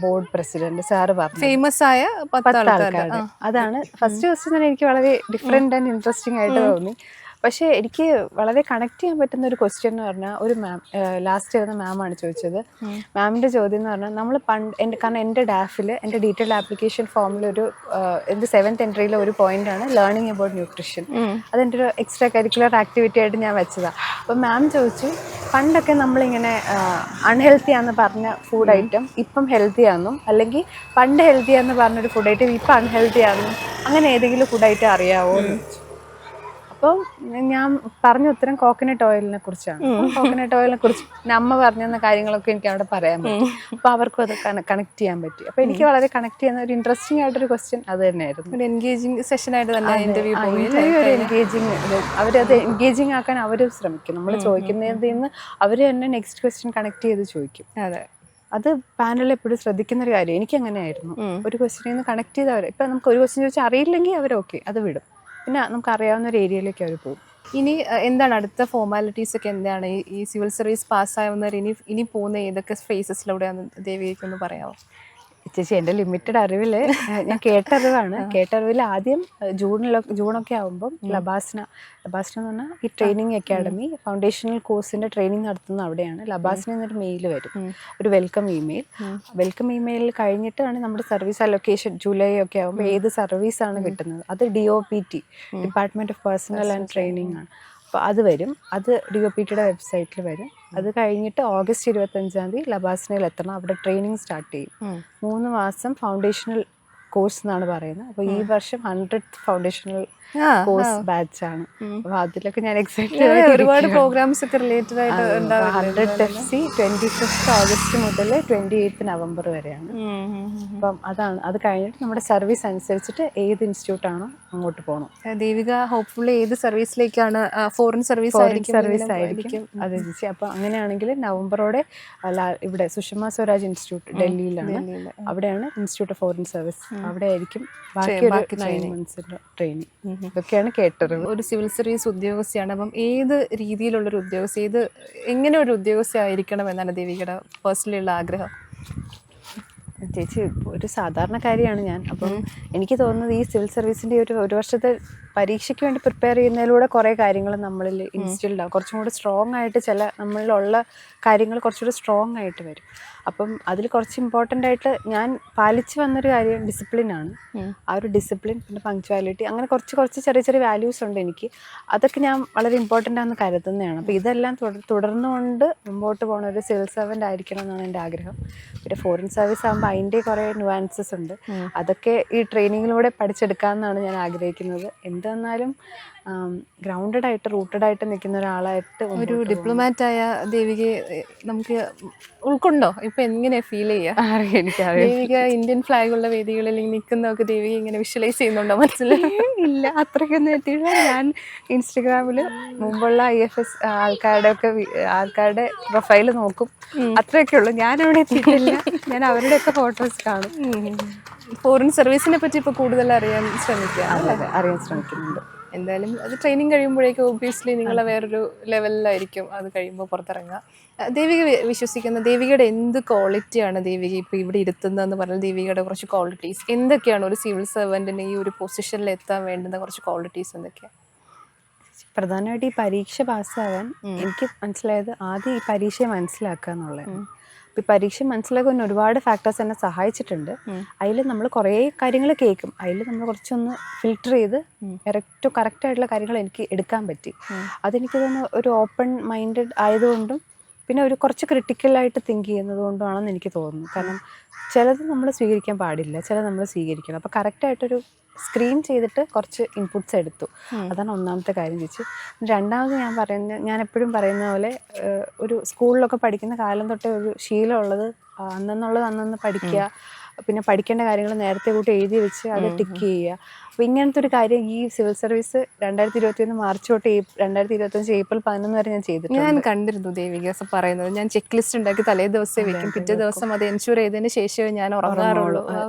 ബോർഡ് പ്രസിഡന്റ്. സാറ് പറഞ്ഞു ഫേമസ് ആയ 10 ആൾക്കാരുടെ. അതാണ് ഫസ്റ്റ് ക്വസ്റ്റ്യൻ തന്നെ എനിക്ക് വളരെ ഡിഫറെന്റ് ആൻഡ് ഇൻട്രസ്റ്റിംഗ് ആയിട്ട് തോന്നി. പക്ഷേ എനിക്ക് വളരെ കണക്ട് ചെയ്യാൻ പറ്റുന്ന ഒരു ക്വസ്റ്റ്യൻ എന്ന് പറഞ്ഞാൽ ഒരു ലാസ്റ്റ് വരുന്ന മാമാണ് ചോദിച്ചത്. മാമിൻ്റെ ചോദ്യം എന്ന് പറഞ്ഞാൽ നമ്മൾ കാരണം എൻ്റെ ഡാഫിൽ എൻ്റെ ഡീറ്റെയിൽഡ് ആപ്ലിക്കേഷൻ ഫോമിൽ എൻ്റെ 7th എൻട്രിയിലെ ഒരു പോയിന്റാണ് ലേണിംഗ് അബൌട്ട് ന്യൂട്രീഷൻ. അതെൻ്റെ ഒരു എക്സ്ട്രാ കരിക്കുലർ ആക്ടിവിറ്റി ആയിട്ട് ഞാൻ വെച്ചതാണ്. അപ്പം മാം ചോദിച്ചു, പണ്ടൊക്കെ നമ്മളിങ്ങനെ അൺഹെൽത്തി ആണെന്ന് പറഞ്ഞ ഫുഡ് ഐറ്റം ഇപ്പം ഹെൽത്തി ആണെന്നും, അല്ലെങ്കിൽ പണ്ട് ഹെൽത്തി ആണെന്ന് പറഞ്ഞൊരു ഫുഡ് ഐറ്റം ഇപ്പം അൺഹെൽത്തി ആണെന്നും, അങ്ങനെ ഏതെങ്കിലും ഫുഡ് ഐറ്റം അറിയാവോ എന്ന് ചോദിച്ചു. അപ്പോൾ ഞാൻ പറഞ്ഞ ഉത്തരം കോക്കനട്ട് ഓയിലിനെ കുറിച്ചാണ്. കോക്കനട്ട് ഓയിലിനെ കുറിച്ച് അമ്മ പറഞ്ഞ കാര്യങ്ങളൊക്കെ എനിക്ക് അവിടെ പറയാൻ പറ്റും. അപ്പോൾ അവർക്കും അത് കണക്ട് ചെയ്യാൻ പറ്റി. അപ്പോൾ എനിക്ക് വളരെ കണക്ട് ചെയ്യുന്ന ഒരു ഇൻട്രസ്റ്റിംഗ് ആയിട്ടൊരു ക്വസ്റ്റ്യൻ അത് തന്നെയായിരുന്നു. ഒരു എൻഗേജിങ് സെഷനായിട്ട് തന്നെ ഇന്റർവ്യൂ ഒരു എൻഗേജിങ്, അവരത് എൻഗേജിങ് ആക്കാൻ അവർ ശ്രമിക്കും. നമ്മൾ ചോദിക്കുന്നതിൽ നിന്ന് അവർ തന്നെ നെക്സ്റ്റ് ക്വസ്റ്റ്യൻ കണക്ട് ചെയ്ത് ചോദിക്കും. അതെ, അത് പാനലിൽ എപ്പോഴും ശ്രദ്ധിക്കുന്ന ഒരു കാര്യം. എനിക്ക് അങ്ങനെയായിരുന്നു. ഒരു ക്വസ്റ്റ്യനിൽ നിന്ന് കണക്ട് ചെയ്തവർ, ഇപ്പം നമുക്ക് ഒരു ക്വസ്റ്റ്യൻ ചോദിച്ചാൽ അറിയില്ലെങ്കിൽ അവർ ഓക്കെ അത് വിടും, പിന്നെ നമുക്ക് അറിയാവുന്ന ഒരു ഏരിയയിലേക്ക് അവർ പോകും. ഇനി എന്താണ് അടുത്ത ഫോർമാലിറ്റീസ് ഒക്കെ? എന്താണ് ഈ സിവിൽ സർവീസ് പാസ്സാവുന്നവർ ഇനി പോകുന്ന ഏതൊക്കെ ഫേസസിലൂടെയാണ് ദേവികയ്ക്കൊന്ന് പറയാമോ? ചേച്ചി, എൻ്റെ ലിമിറ്റഡ് അറിവിൽ ഞാൻ കേട്ടറിവിൽ ആദ്യം ജൂണൊക്കെ ആകുമ്പം ലബാസ്ന എന്ന് പറഞ്ഞാൽ ഈ ട്രെയിനിങ് അക്കാഡമി ഫൗണ്ടേഷണൽ കോഴ്സിൻ്റെ ട്രെയിനിങ് നടത്തുന്നത് അവിടെയാണ്. ലബാസ്ന എന്നൊരു മെയിൽ വരും, ഒരു വെൽക്കം ഇമെയിൽ കഴിഞ്ഞിട്ടാണ് നമ്മുടെ സർവീസ് അലൊക്കേഷൻ ജൂലൈ ഒക്കെ ആകുമ്പോൾ ഏത് സർവീസാണ് കിട്ടുന്നത്. അത് DOPT, department of personal and training ആണ്. അപ്പോൾ അത് വരും, അത് DOPTയുടെ വെബ്സൈറ്റിൽ വരും. അത് കഴിഞ്ഞിട്ട് ഓഗസ്റ്റ് 25 ലബാസ്നയിൽ എത്തണം. അവിടെ ട്രെയിനിങ് സ്റ്റാർട്ട് ചെയ്യും. 3 മാസം ഫൗണ്ടേഷണൽ കോഴ്സ് എന്നാണ് പറയുന്നത്. അപ്പോൾ ഈ വർഷം 100th ഫൗണ്ടേഷണൽ കോഴ്സ് ബാച്ച് ആണ്. അപ്പോൾ അതിലൊക്കെ ഞാൻ എക്സൈറ്റഡ്. ഒരുപാട് പ്രോഗ്രാംസ് ഒക്കെ റിലേറ്റഡ് ആയിട്ട് 100th FC 25th ഓഗസ്റ്റ് മുതൽ 28th നവംബർ വരെയാണ്. അപ്പം അത് കഴിഞ്ഞിട്ട് നമ്മുടെ സർവീസ് അനുസരിച്ചിട്ട് ഏത് ഇൻസ്റ്റിറ്റ്യൂട്ടാണോ അങ്ങോട്ട് പോകണം. ദേവിക ഹോപ്പ്ഫുള്ളി ഏത് സർവീസിലേക്കാണ്? ഫോറിൻ സർവീസ് ആയിരിക്കും അത് ചേച്ചി. അപ്പോൾ അങ്ങനെയാണെങ്കിൽ നവംബറോടെ ഇവിടെ സുഷമ സ്വരാജ് ഇൻസ്റ്റിറ്റ്യൂട്ട് ഡൽഹിയിലാണ്. അവിടെയാണ് ഇൻസ്റ്റിറ്റ്യൂട്ട് ഓഫ് ഫോറിൻ സർവീസ്. അവിടെ ആയിരിക്കും ബാക്കി 9 monthsന്റെ ട്രെയിനിങ്. ഇതൊക്കെയാണ് കേട്ടത്. ഒരു സിവിൽ സർവീസ് ഉദ്യോഗസ്ഥയാണ്. അപ്പം ഏത് രീതിയിലുള്ളൊരു ഉദ്യോഗസ്ഥ, എങ്ങനെ ഒരു ഉദ്യോഗസ്ഥ ആയിരിക്കണം എന്നാണ് ദേവികയുടെ പേഴ്സണലിയുള്ള ആഗ്രഹം? ചേച്ചി, ഒരു സാധാരണക്കാരിയാണ് ഞാൻ. അപ്പം എനിക്ക് തോന്നുന്നത് ഈ സിവിൽ സർവീസിൻ്റെ ഒരു വർഷത്തെ പരീക്ഷയ്ക്ക് വേണ്ടി പ്രിപ്പയർ ചെയ്യുന്നതിലൂടെ കുറേ കാര്യങ്ങൾ നമ്മളിൽ ഇൻസ്റ്റിൽഡ് ആവും. കുറച്ചും കൂടി സ്ട്രോങ് ആയിട്ട് നമ്മളിലുള്ള കാര്യങ്ങൾ കുറച്ചുകൂടി സ്ട്രോങ് ആയിട്ട് വരും. അപ്പം അതിൽ കുറച്ച് ഇമ്പോർട്ടൻ്റ് ആയിട്ട് ഞാൻ പാലിച്ച് വന്നൊരു കാര്യം ഡിസിപ്ലിനാണ്. ആ ഒരു ഡിസിപ്ലിൻ, പിന്നെ പങ്ക്ച്വാലിറ്റി, അങ്ങനെ കുറച്ച് ചെറിയ വാല്യൂസ് ഉണ്ട് എനിക്ക്. അതൊക്കെ ഞാൻ വളരെ ഇമ്പോർട്ടൻ്റ് ആണെന്ന് കരുതുന്നതാണ്. അപ്പോൾ ഇതെല്ലാം തുടർന്നുകൊണ്ട് മുമ്പോട്ട് പോകുന്ന ഒരു സിവിൽ സർവൻ്റ് ആയിരിക്കണം എന്നാണ് എൻ്റെ ആഗ്രഹം. പിന്നെ ഫോറിൻ സർവീസ് ആകുമ്പോൾ അതിൻ്റെ കുറേ നുവാൻസസ് ഉണ്ട്. അതൊക്കെ ഈ ട്രെയിനിങ്ങിലൂടെ പഠിച്ചെടുക്കാമെന്നാണ് ഞാൻ ആഗ്രഹിക്കുന്നത്. എന്ത് വന്നാലും ഗ്രൗണ്ടഡ് ആയിട്ട് റൂട്ടഡ് ആയിട്ട് നിൽക്കുന്ന ഒരാളായിട്ട് ഒരു ഡിപ്ലോമാറ്റായ ദേവികയെ നമുക്ക് ഉൾക്കൊണ്ടോ? ഇപ്പൊ എങ്ങനെയാ ഫീൽ ചെയ്യുക? എനിക്കറിയാം. ദേവിക ഇന്ത്യൻ ഫ്ലാഗുള്ള വേദികളിൽ നിൽക്കുന്നതൊക്കെ ദേവിക ഇങ്ങനെ വിഷ്വലൈസ് ചെയ്യുന്നുണ്ടോ മനസ്സിൽ? ഇല്ല, അത്രയ്ക്കൊന്നും എത്തിയില്ല. ഞാൻ ഇൻസ്റ്റഗ്രാമിൽ മുമ്പുള്ള IFS ആൾക്കാരുടെ പ്രൊഫൈല് നോക്കും, അത്രയൊക്കെ ഉള്ളൂ. ഞാൻ അവിടെ എത്തിയിട്ടില്ല. ഞാൻ അവരുടെയൊക്കെ ഫോട്ടോസ് കാണും. ഫോറിൻ സർവീസിനെ പറ്റി ഇപ്പോൾ കൂടുതൽ അറിയാൻ ശ്രമിക്കുക. അതെ, അറിയാൻ ശ്രമിക്കുന്നുണ്ട്. എന്തായാലും അത് ട്രെയിനിങ് കഴിയുമ്പോഴേക്കും ഒബ്വിയസ്ലി നിങ്ങളെ വേറൊരു ലെവലിലായിരിക്കും അത് കഴിയുമ്പോൾ പുറത്തിറങ്ങുക. ദേവിക വിശ്വസിക്കുന്ന ദേവികയുടെ എന്ത് ക്വാളിറ്റിയാണ് ദേവിക ഇപ്പോൾ ഇവിടെ ഇരുത്തുന്നതെന്ന് പറഞ്ഞാൽ ദേവികയുടെ കുറച്ച് ക്വാളിറ്റീസ് എന്തൊക്കെയാണ്? ഒരു സിവിൽ സർവൻറ്റിന് ഈ ഒരു പൊസിഷനിൽ എത്താൻ വേണ്ടുന്ന കുറച്ച് ക്വാളിറ്റീസ് എന്തൊക്കെയാണ്? പ്രധാനമായിട്ട് ഈ പരീക്ഷ പാസ്സാകാൻ എനിക്ക് മനസ്സിലായത് ആദ്യം ഈ പരീക്ഷയെ മനസ്സിലാക്കുക എന്നുള്ളതാണ്. അപ്പോൾ ഈ പരീക്ഷ മനസ്സിലാക്കാൻ ഒരുപാട് ഫാക്ടേഴ്സ് എന്നെ സഹായിച്ചിട്ടുണ്ട്. അതിൽ നമ്മൾ കുറേ കാര്യങ്ങൾ കേൾക്കും, അതിൽ നമ്മൾ കുറച്ചൊന്ന് ഫിൽട്ടർ ചെയ്ത് കറക്റ്റ് ആയിട്ടുള്ള കാര്യങ്ങൾ എനിക്ക് എടുക്കാൻ പറ്റി. അതെനിക്ക് തോന്നുന്നു ഒരു ഓപ്പൺ മൈൻഡഡ് ആയതുകൊണ്ടും പിന്നെ ഒരു കുറച്ച് ക്രിട്ടിക്കലായിട്ട് തിങ്ക് ചെയ്യുന്നത് കൊണ്ടുമാണെന്ന് എനിക്ക് തോന്നുന്നു. കാരണം ചിലത് നമ്മൾ സ്വീകരിക്കാൻ പാടില്ല, ചിലത് നമ്മൾ സ്വീകരിക്കണം. അപ്പോൾ കറക്റ്റായിട്ടൊരു സ്ക്രീൻ ചെയ്തിട്ട് കുറച്ച് ഇൻപുട്സ് എടുത്തു. അതാണ് ഒന്നാമത്തെ കാര്യം ചോദിച്ചു. രണ്ടാമത് ഞാൻ എപ്പോഴും പറയുന്ന പോലെ ഒരു സ്കൂളിലൊക്കെ പഠിക്കുന്ന കാലം തൊട്ടേ ഒരു ശീലമുള്ളത് അന്നന്ന് പഠിക്കുക, പിന്നെ പഠിക്കേണ്ട കാര്യങ്ങൾ നേരത്തെ കൂട്ടി എഴുതി വെച്ച് അത് ടിക്ക് ചെയ്യുക. അപ്പോൾ ഇങ്ങനത്തെ ഒരു കാര്യം ഈ സിവിൽ സർവീസ് 2021 മാർച്ച് തൊട്ട് 2025 ഏപ്രിൽ 11 വരെ ഞാൻ ചെയ്തിട്ടുണ്ട്. ഞാൻ കണ്ടിരുന്നു ദേവിക പറയുന്നത്. ഞാൻ ചെക്ക് ലിസ്റ്റ് ഉണ്ടാക്കി തലേ ദിവസം വെക്കും, പിറ്റേ ദിവസം അത് എൻഷുർ ചെയ്തതിന് ശേഷമേ ഞാൻ ഉറങ്ങാറുള്ളൂ.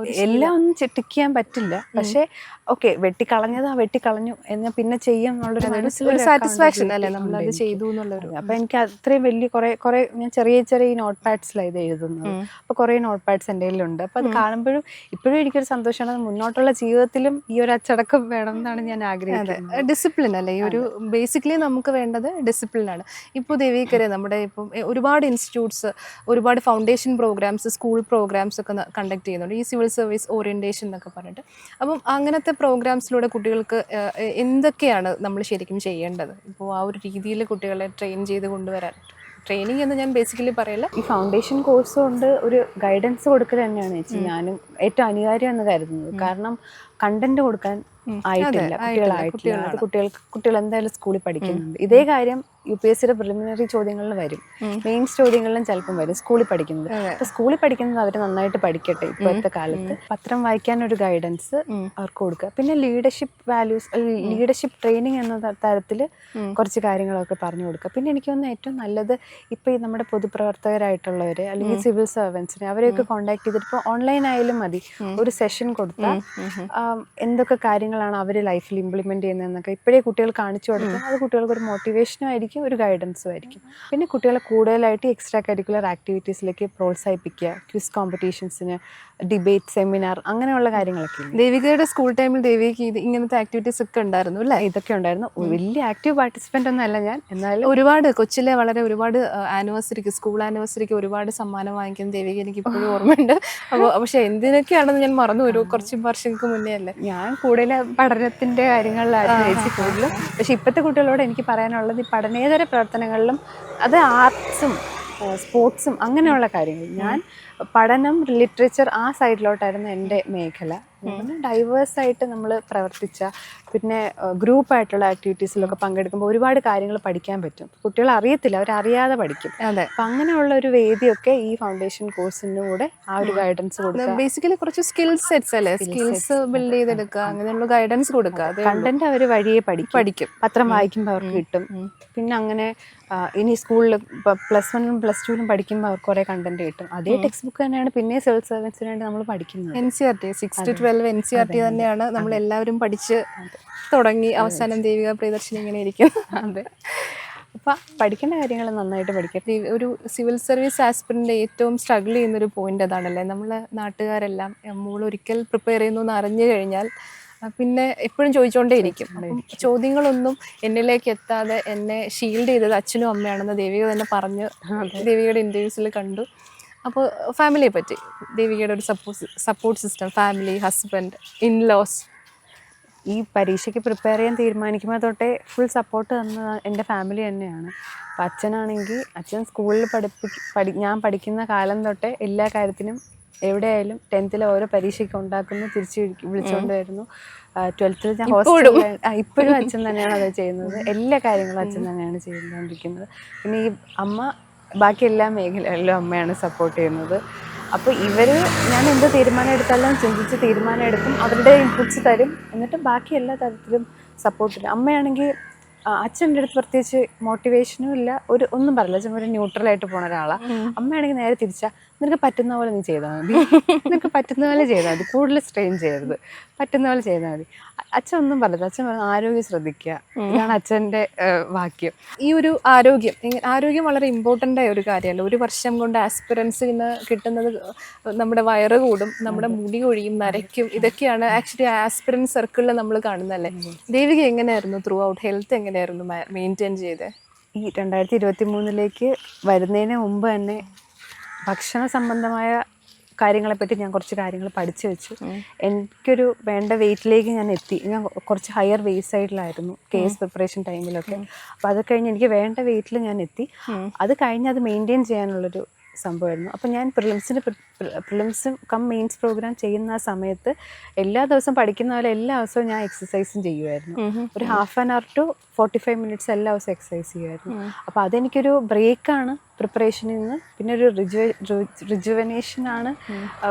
എല്ലാം ഒന്നും ടിക്ക് ചെയ്യാൻ പറ്റില്ല, പക്ഷേ ഓക്കെ വെട്ടിക്കളഞ്ഞു എന്നാൽ പിന്നെ ചെയ്യാം എന്നുള്ളൊരു സാറ്റിസ്ഫാക്ഷൻ അല്ലേ നമ്മളത് ചെയ്തു എന്നുള്ളൊരു. അപ്പോൾ എനിക്ക് അത്രയും വലിയ കുറേ ഞാൻ ചെറിയ നോട്ട് പാഡ്സിലാണ് ഇത് എഴുതുന്നത്. അപ്പോൾ കുറേ നോട്ട് പാഡ്സ് എൻ്റെ കയ്യിലുണ്ട്. അപ്പോൾ അത് കാണുമ്പോഴും ഇപ്പോഴും എനിക്കൊരു സന്തോഷമാണ്. മുന്നോട്ടുള്ള ജീവിതത്തിലും ഈ ഒരു അച്ചടക്കം വേണം എന്നാണ് ഞാൻ ആഗ്രഹിക്കുന്നത്. ഡിസിപ്ലിൻ അല്ലേ ഈ ഒരു ബേസിക്കലി നമുക്ക് വേണ്ടത് ഡിസിപ്ലിനാണ്. ഇപ്പോൾ ദേവികരെ നമ്മുടെ ഇപ്പം ഒരുപാട് ഇൻസ്റ്റിറ്റ്യൂട്ട്സ് ഒരുപാട് ഫൗണ്ടേഷൻ പ്രോഗ്രാംസ് സ്കൂൾ പ്രോഗ്രാംസ് ഒക്കെ കണ്ടക്ട് ചെയ്യുന്നുണ്ട്, ഈ സിവിൽ സർവീസ് ഓറിയൻറ്റേഷൻ എന്നൊക്കെ പറഞ്ഞിട്ട്. അപ്പം അങ്ങനത്തെ പ്രോഗ്രാംസിലൂടെ കുട്ടികൾക്ക് എന്തൊക്കെയാണ് നമ്മൾ ശരിക്കും ചെയ്യേണ്ടത്? ഇപ്പോൾ ആ ഒരു രീതിയിൽ കുട്ടികളെ ട്രെയിൻ ചെയ്ത് കൊണ്ടുവരാൻ, ട്രെയിനിങ് എന്ന് ഞാൻ ബേസിക്കലി പറയില്ല, ഈ ഫൗണ്ടേഷൻ കോഴ്സ് കൊണ്ട് ഒരു ഗൈഡൻസ് കൊടുക്കൽ തന്നെയാണ് ചേച്ചി ഞാനും ഏറ്റവും അനിവാര്യം എന്ന് കരുതുന്നത്. കാരണം കണ്ടന്റ് കൊടുക്കാൻ ആയിട്ടില്ല, കുട്ടികൾ എന്തായാലും സ്കൂളിൽ പഠിക്കുന്നുണ്ട്. ഇതേ കാര്യം UPSCയുടെ പ്രിലിമിനറി ചോദ്യങ്ങളിൽ വരും, മെയിൻസ് ചോദ്യങ്ങളിലും ചിലപ്പം വരും സ്കൂളിൽ പഠിക്കുന്നത്. അപ്പൊ സ്കൂളിൽ പഠിക്കുന്നത് അവർ നന്നായിട്ട് പഠിക്കട്ടെ. ഇപ്പോഴത്തെ കാലത്ത് പത്രം വായിക്കാൻ ഒരു ഗൈഡൻസ് അവർക്ക് കൊടുക്കുക. പിന്നെ ലീഡർഷിപ്പ് വാല്യൂസ്, ലീഡർഷിപ്പ് ട്രെയിനിങ് എന്ന തരത്തിൽ കുറച്ച് കാര്യങ്ങളൊക്കെ പറഞ്ഞു കൊടുക്കുക. പിന്നെ എനിക്ക് തോന്നുന്നു ഏറ്റവും നല്ലത് ഇപ്പൊ ഈ നമ്മുടെ പൊതുപ്രവർത്തകരായിട്ടുള്ളവരെ അല്ലെങ്കിൽ സിവിൽ സർവൻസിനെ അവരെയൊക്കെ കോണ്ടാക്ട് ചെയ്തിട്ട് ഇപ്പോൾ ഓൺലൈൻ ആയാലും മതി, ഒരു സെഷൻ കൊടുത്താൽ എന്തൊക്കെ കാര്യങ്ങളാണ് അവർ ലൈഫിൽ ഇംപ്ലിമെന്റ് ചെയ്യുന്നതെന്നൊക്കെ ഇപ്പോഴേ കുട്ടികൾ കാണിച്ചു കൊടുത്താൽ അത് കുട്ടികൾക്ക് ഒരു മോട്ടിവേഷനും ആയിരിക്കും, ഒരു ഗൈഡൻസും ആയിരിക്കും. പിന്നെ കുട്ടികളെ കൂടുതലായിട്ട് എക്സ്ട്രാ കരിക്കുലർ ആക്ടിവിറ്റീസിലേക്ക് പ്രോത്സാഹിപ്പിക്കുക, ക്വിസ് കോമ്പറ്റീഷൻസിന്, ഡിബേറ്റ്, സെമിനാർ, അങ്ങനെയുള്ള കാര്യങ്ങളൊക്കെ. ദേവികയുടെ സ്കൂൾ ടൈമിൽ ദേവിക്ക് ഇങ്ങനത്തെ ആക്ടിവിറ്റീസ് ഒക്കെ ഉണ്ടായിരുന്നു അല്ലേ? ഇതൊക്കെ ഉണ്ടായിരുന്നു. വലിയ ആക്റ്റീവ് പാർട്ടിസിപ്പൻ്റ് ഒന്നും അല്ല ഞാൻ, എന്നാലും ഒരുപാട് കൊച്ചിലെ ഒരുപാട് ആനിവേഴ്സറിക്ക്, സ്കൂൾ ആനിവേഴ്സറിക്ക് ഒരുപാട് സമ്മാനം വാങ്ങിക്കുന്ന ദേവിക എനിക്ക് ഇപ്പോഴും ഓർമ്മയുണ്ട്. അപ്പോൾ പക്ഷെ എന്തിനൊക്കെയാണെന്ന് ഞാൻ മറന്നു, കുറച്ച് വർഷങ്ങൾക്ക് മുന്നേ അല്ലേ. ഞാൻ കൂടുതൽ പഠനത്തിൻ്റെ കാര്യങ്ങളിലായിരുന്നു കൂടുതലും. പക്ഷെ ഇപ്പോഴത്തെ കുട്ടികളോട് എനിക്ക് പറയാനുള്ളത് ഈ പഠനേതര പ്രവർത്തനങ്ങളിലും, അത് ആർട്സും സ്പോർട്സും അങ്ങനെയുള്ള കാര്യങ്ങൾ, ഞാൻ പഠനം, ലിറ്ററേച്ചർ ആ സൈഡിലോട്ടായിരുന്നു എൻ്റെ മേഖല. ഡൈവേഴ്സായിട്ട് നമ്മൾ പ്രവർത്തിച്ച, പിന്നെ ഗ്രൂപ്പായിട്ടുള്ള ആക്ടിവിറ്റീസിലൊക്കെ പങ്കെടുക്കുമ്പോൾ ഒരുപാട് കാര്യങ്ങൾ പഠിക്കാൻ പറ്റും. കുട്ടികൾ അറിയത്തില്ല, അവരറിയാതെ പഠിക്കും. അതെ, അപ്പം അങ്ങനെയുള്ള ഒരു വേദിയൊക്കെ ഈ ഫൗണ്ടേഷൻ കോഴ്സിൻ്റെ കൂടെ ആ ഒരു ഗൈഡൻസ് കൊടുക്കുക. ബേസിക്കലി കുറച്ച് സ്കിൽ സെറ്റ്സ് അല്ലേ, സ്കിൽസ് ബിൽഡ് ചെയ്തെടുക്കുക, അങ്ങനെയുള്ള ഗൈഡൻസ് കൊടുക്കുക. കണ്ടന്റ് അവർ വഴിയെ പഠിക്കും. പത്രം വായിക്കുമ്പോൾ അവർക്ക് കിട്ടും. പിന്നെ അങ്ങനെ ഇനി സ്കൂളിൽ +1-ലും +2-ലും പഠിക്കുമ്പോൾ അവർക്ക് കുറേ കണ്ടന്റ് കിട്ടും. അതേ ടെക്സ്റ്റ് ബുക്ക് തന്നെയാണ് പിന്നെ സിവിൽ സർവീസിന് വേണ്ടി നമ്മൾ പഠിക്കുന്നത്. NCERT 6 to 12 NCERT തന്നെയാണ് നമ്മൾ എല്ലാവരും പഠിച്ച് തുടങ്ങി. അവസാനം ദേവിക പ്രിയദർശിനി ഇങ്ങനെ ഇരിക്കും. അതെ, അപ്പം പഠിക്കേണ്ട കാര്യങ്ങൾ നന്നായിട്ട് പഠിക്കട്ടെ. ഒരു സിവിൽ സർവീസ് ആസ്പിറൻ്റ് ഏറ്റവും സ്ട്രഗിൾ ചെയ്യുന്നൊരു പോയിന്റ് അതാണല്ലേ. നമ്മളെ നാട്ടുകാരെല്ലാം ഒരിക്കൽ പ്രിപ്പയർ ചെയ്യുന്നു എന്ന് അറിഞ്ഞു കഴിഞ്ഞാൽ പിന്നെ എപ്പോഴും ചോദിച്ചുകൊണ്ടേ ഇരിക്കും. ചോദ്യങ്ങളൊന്നും എന്നിലേക്ക് എത്താതെ എന്നെ ഷീൽഡ് ചെയ്തത് അച്ഛനും അമ്മയാണെന്ന് ദേവിക തന്നെ പറഞ്ഞ് ദേവികയുടെ ഇൻ്റർവ്യൂസിൽ കണ്ടു. അപ്പോൾ ഫാമിലിയെ പറ്റി, ദേവികയുടെ ഒരു support system, family, husband, in-laws, ഈ പരീക്ഷയ്ക്ക് പ്രിപ്പയർ ചെയ്യാൻ തീരുമാനിക്കുമ്പോൾ തൊട്ടേ ഫുൾ സപ്പോർട്ട് തന്നത് എൻ്റെ ഫാമിലി തന്നെയാണ്. അപ്പം അച്ഛനാണെങ്കിൽ അച്ഛൻ സ്കൂളിൽ ഞാൻ പഠിക്കുന്ന കാലം തൊട്ടേ എല്ലാ കാര്യത്തിനും എവിടെയായാലും 10th ഓരോ പരീക്ഷയ്ക്ക് ഉണ്ടാക്കുന്നു, തിരിച്ച് വിളിച്ചുകൊണ്ട് വരുന്നു. 12th ഞാൻ ഹോസ്റ്റലിൽ ഇപ്പോഴും അച്ഛൻ തന്നെയാണ് അത് ചെയ്യുന്നത്. എല്ലാ കാര്യങ്ങളും അച്ഛൻ തന്നെയാണ് ചെയ്തുകൊണ്ടിരിക്കുന്നത്. പിന്നെ ഈ അമ്മ ബാക്കി എല്ലാ മേഖലകളിലും അമ്മയാണ് സപ്പോർട്ട് ചെയ്യുന്നത്. അപ്പോൾ ഞാൻ എന്ത് തീരുമാനം എടുത്താലും ചിന്തിച്ച് തീരുമാനം എടുക്കും, അവരുടെ ഇൻപുട്സ് തരും, എന്നിട്ട് ബാക്കി എല്ലാ തരത്തിലും സപ്പോർട്ട് ചെയ്യും. അമ്മയാണെങ്കിൽ അച്ഛൻ്റെ അടുത്ത് പ്രത്യേകിച്ച് മോട്ടിവേഷനും ഇല്ല, ഒന്നും പറയില്ല. അച്ഛൻ ഒരു ന്യൂട്രലായിട്ട് പോണ ഒരാളാണ്. അമ്മയാണെങ്കിൽ നേരെ തിരിച്ചാ, നിനക്ക് പറ്റുന്ന പോലെ നീ ചെയ്താൽ മതി, നിനക്ക് പറ്റുന്ന പോലെ ചെയ്താൽ മതി, കൂടുതൽ സ്ട്രെയിൻ ചെയ്യരുത്, പറ്റുന്ന പോലെ ചെയ്താൽ മതി. അച്ഛൻ ഒന്നും പറയില്ല. അച്ഛൻ ആരോഗ്യം ശ്രദ്ധിക്കുക, ഇതാണ് അച്ഛൻ്റെ വാക്യം. ഈ ഒരു ആരോഗ്യം വളരെ ഇമ്പോർട്ടൻ്റ് ആയ ഒരു കാര്യമല്ല. ഒരു വർഷം കൊണ്ട് ആസ്പിറൻസിന് കിട്ടുന്നത് നമ്മുടെ വയറ് കൂടും, നമ്മുടെ മുടി കൊഴിയും, നരയ്ക്കും. ഇതൊക്കെയാണ് ആക്ച്വലി ആസ്പിറൻ സർക്കിളിൽ നമ്മൾ കാണുന്നതല്ലേ. ദേവിക എങ്ങനെയായിരുന്നു ത്രൂ ഔട്ട് ഹെൽത്ത് എങ്ങനെയായിരുന്നു മെയിൻറ്റെയിൻ ചെയ്തത്? ഈ 2023 വരുന്നതിന് മുമ്പ് തന്നെ ഭക്ഷണ സംബന്ധമായ കാര്യങ്ങളെപ്പറ്റി ഞാൻ കുറച്ച് കാര്യങ്ങൾ പഠിച്ചു വെച്ചു. എനിക്കൊരു വേണ്ട വെയിറ്റിലേക്ക് ഞാൻ എത്തി. ഞാൻ കുറച്ച് ഹയർ വെയിറ്റ് സൈഡിലായിരുന്നു കേസ് പ്രിപ്പറേഷൻ ടൈമിലൊക്കെ. അപ്പോൾ അത് കഴിഞ്ഞ് എനിക്ക് വേണ്ട വെയിറ്റിൽ ഞാൻ എത്തി. അത് കഴിഞ്ഞ് അത് മെയിൻറ്റെയിൻ ചെയ്യാനുള്ളൊരു സംഭവമായിരുന്നു. അപ്പോൾ ഞാൻ പ്രിലിംസും കം മെയിൻസ് പ്രോഗ്രാം ചെയ്യുന്ന ആ സമയത്ത് എല്ലാ ദിവസവും പഠിക്കുന്ന പോലെ എല്ലാ ദിവസവും ഞാൻ എക്സസൈസും ചെയ്യുമായിരുന്നു. ഒരു 1/2 hour to 45 minutes എല്ലാ ദിവസവും എക്സസൈസ് ചെയ്യുമായിരുന്നു. അപ്പോൾ അതെനിക്കൊരു ബ്രേക്കാണ് പ്രിപ്പറേഷനിൽ നിന്ന്, പിന്നെ ഒരു റിജുവനേഷനാണ്,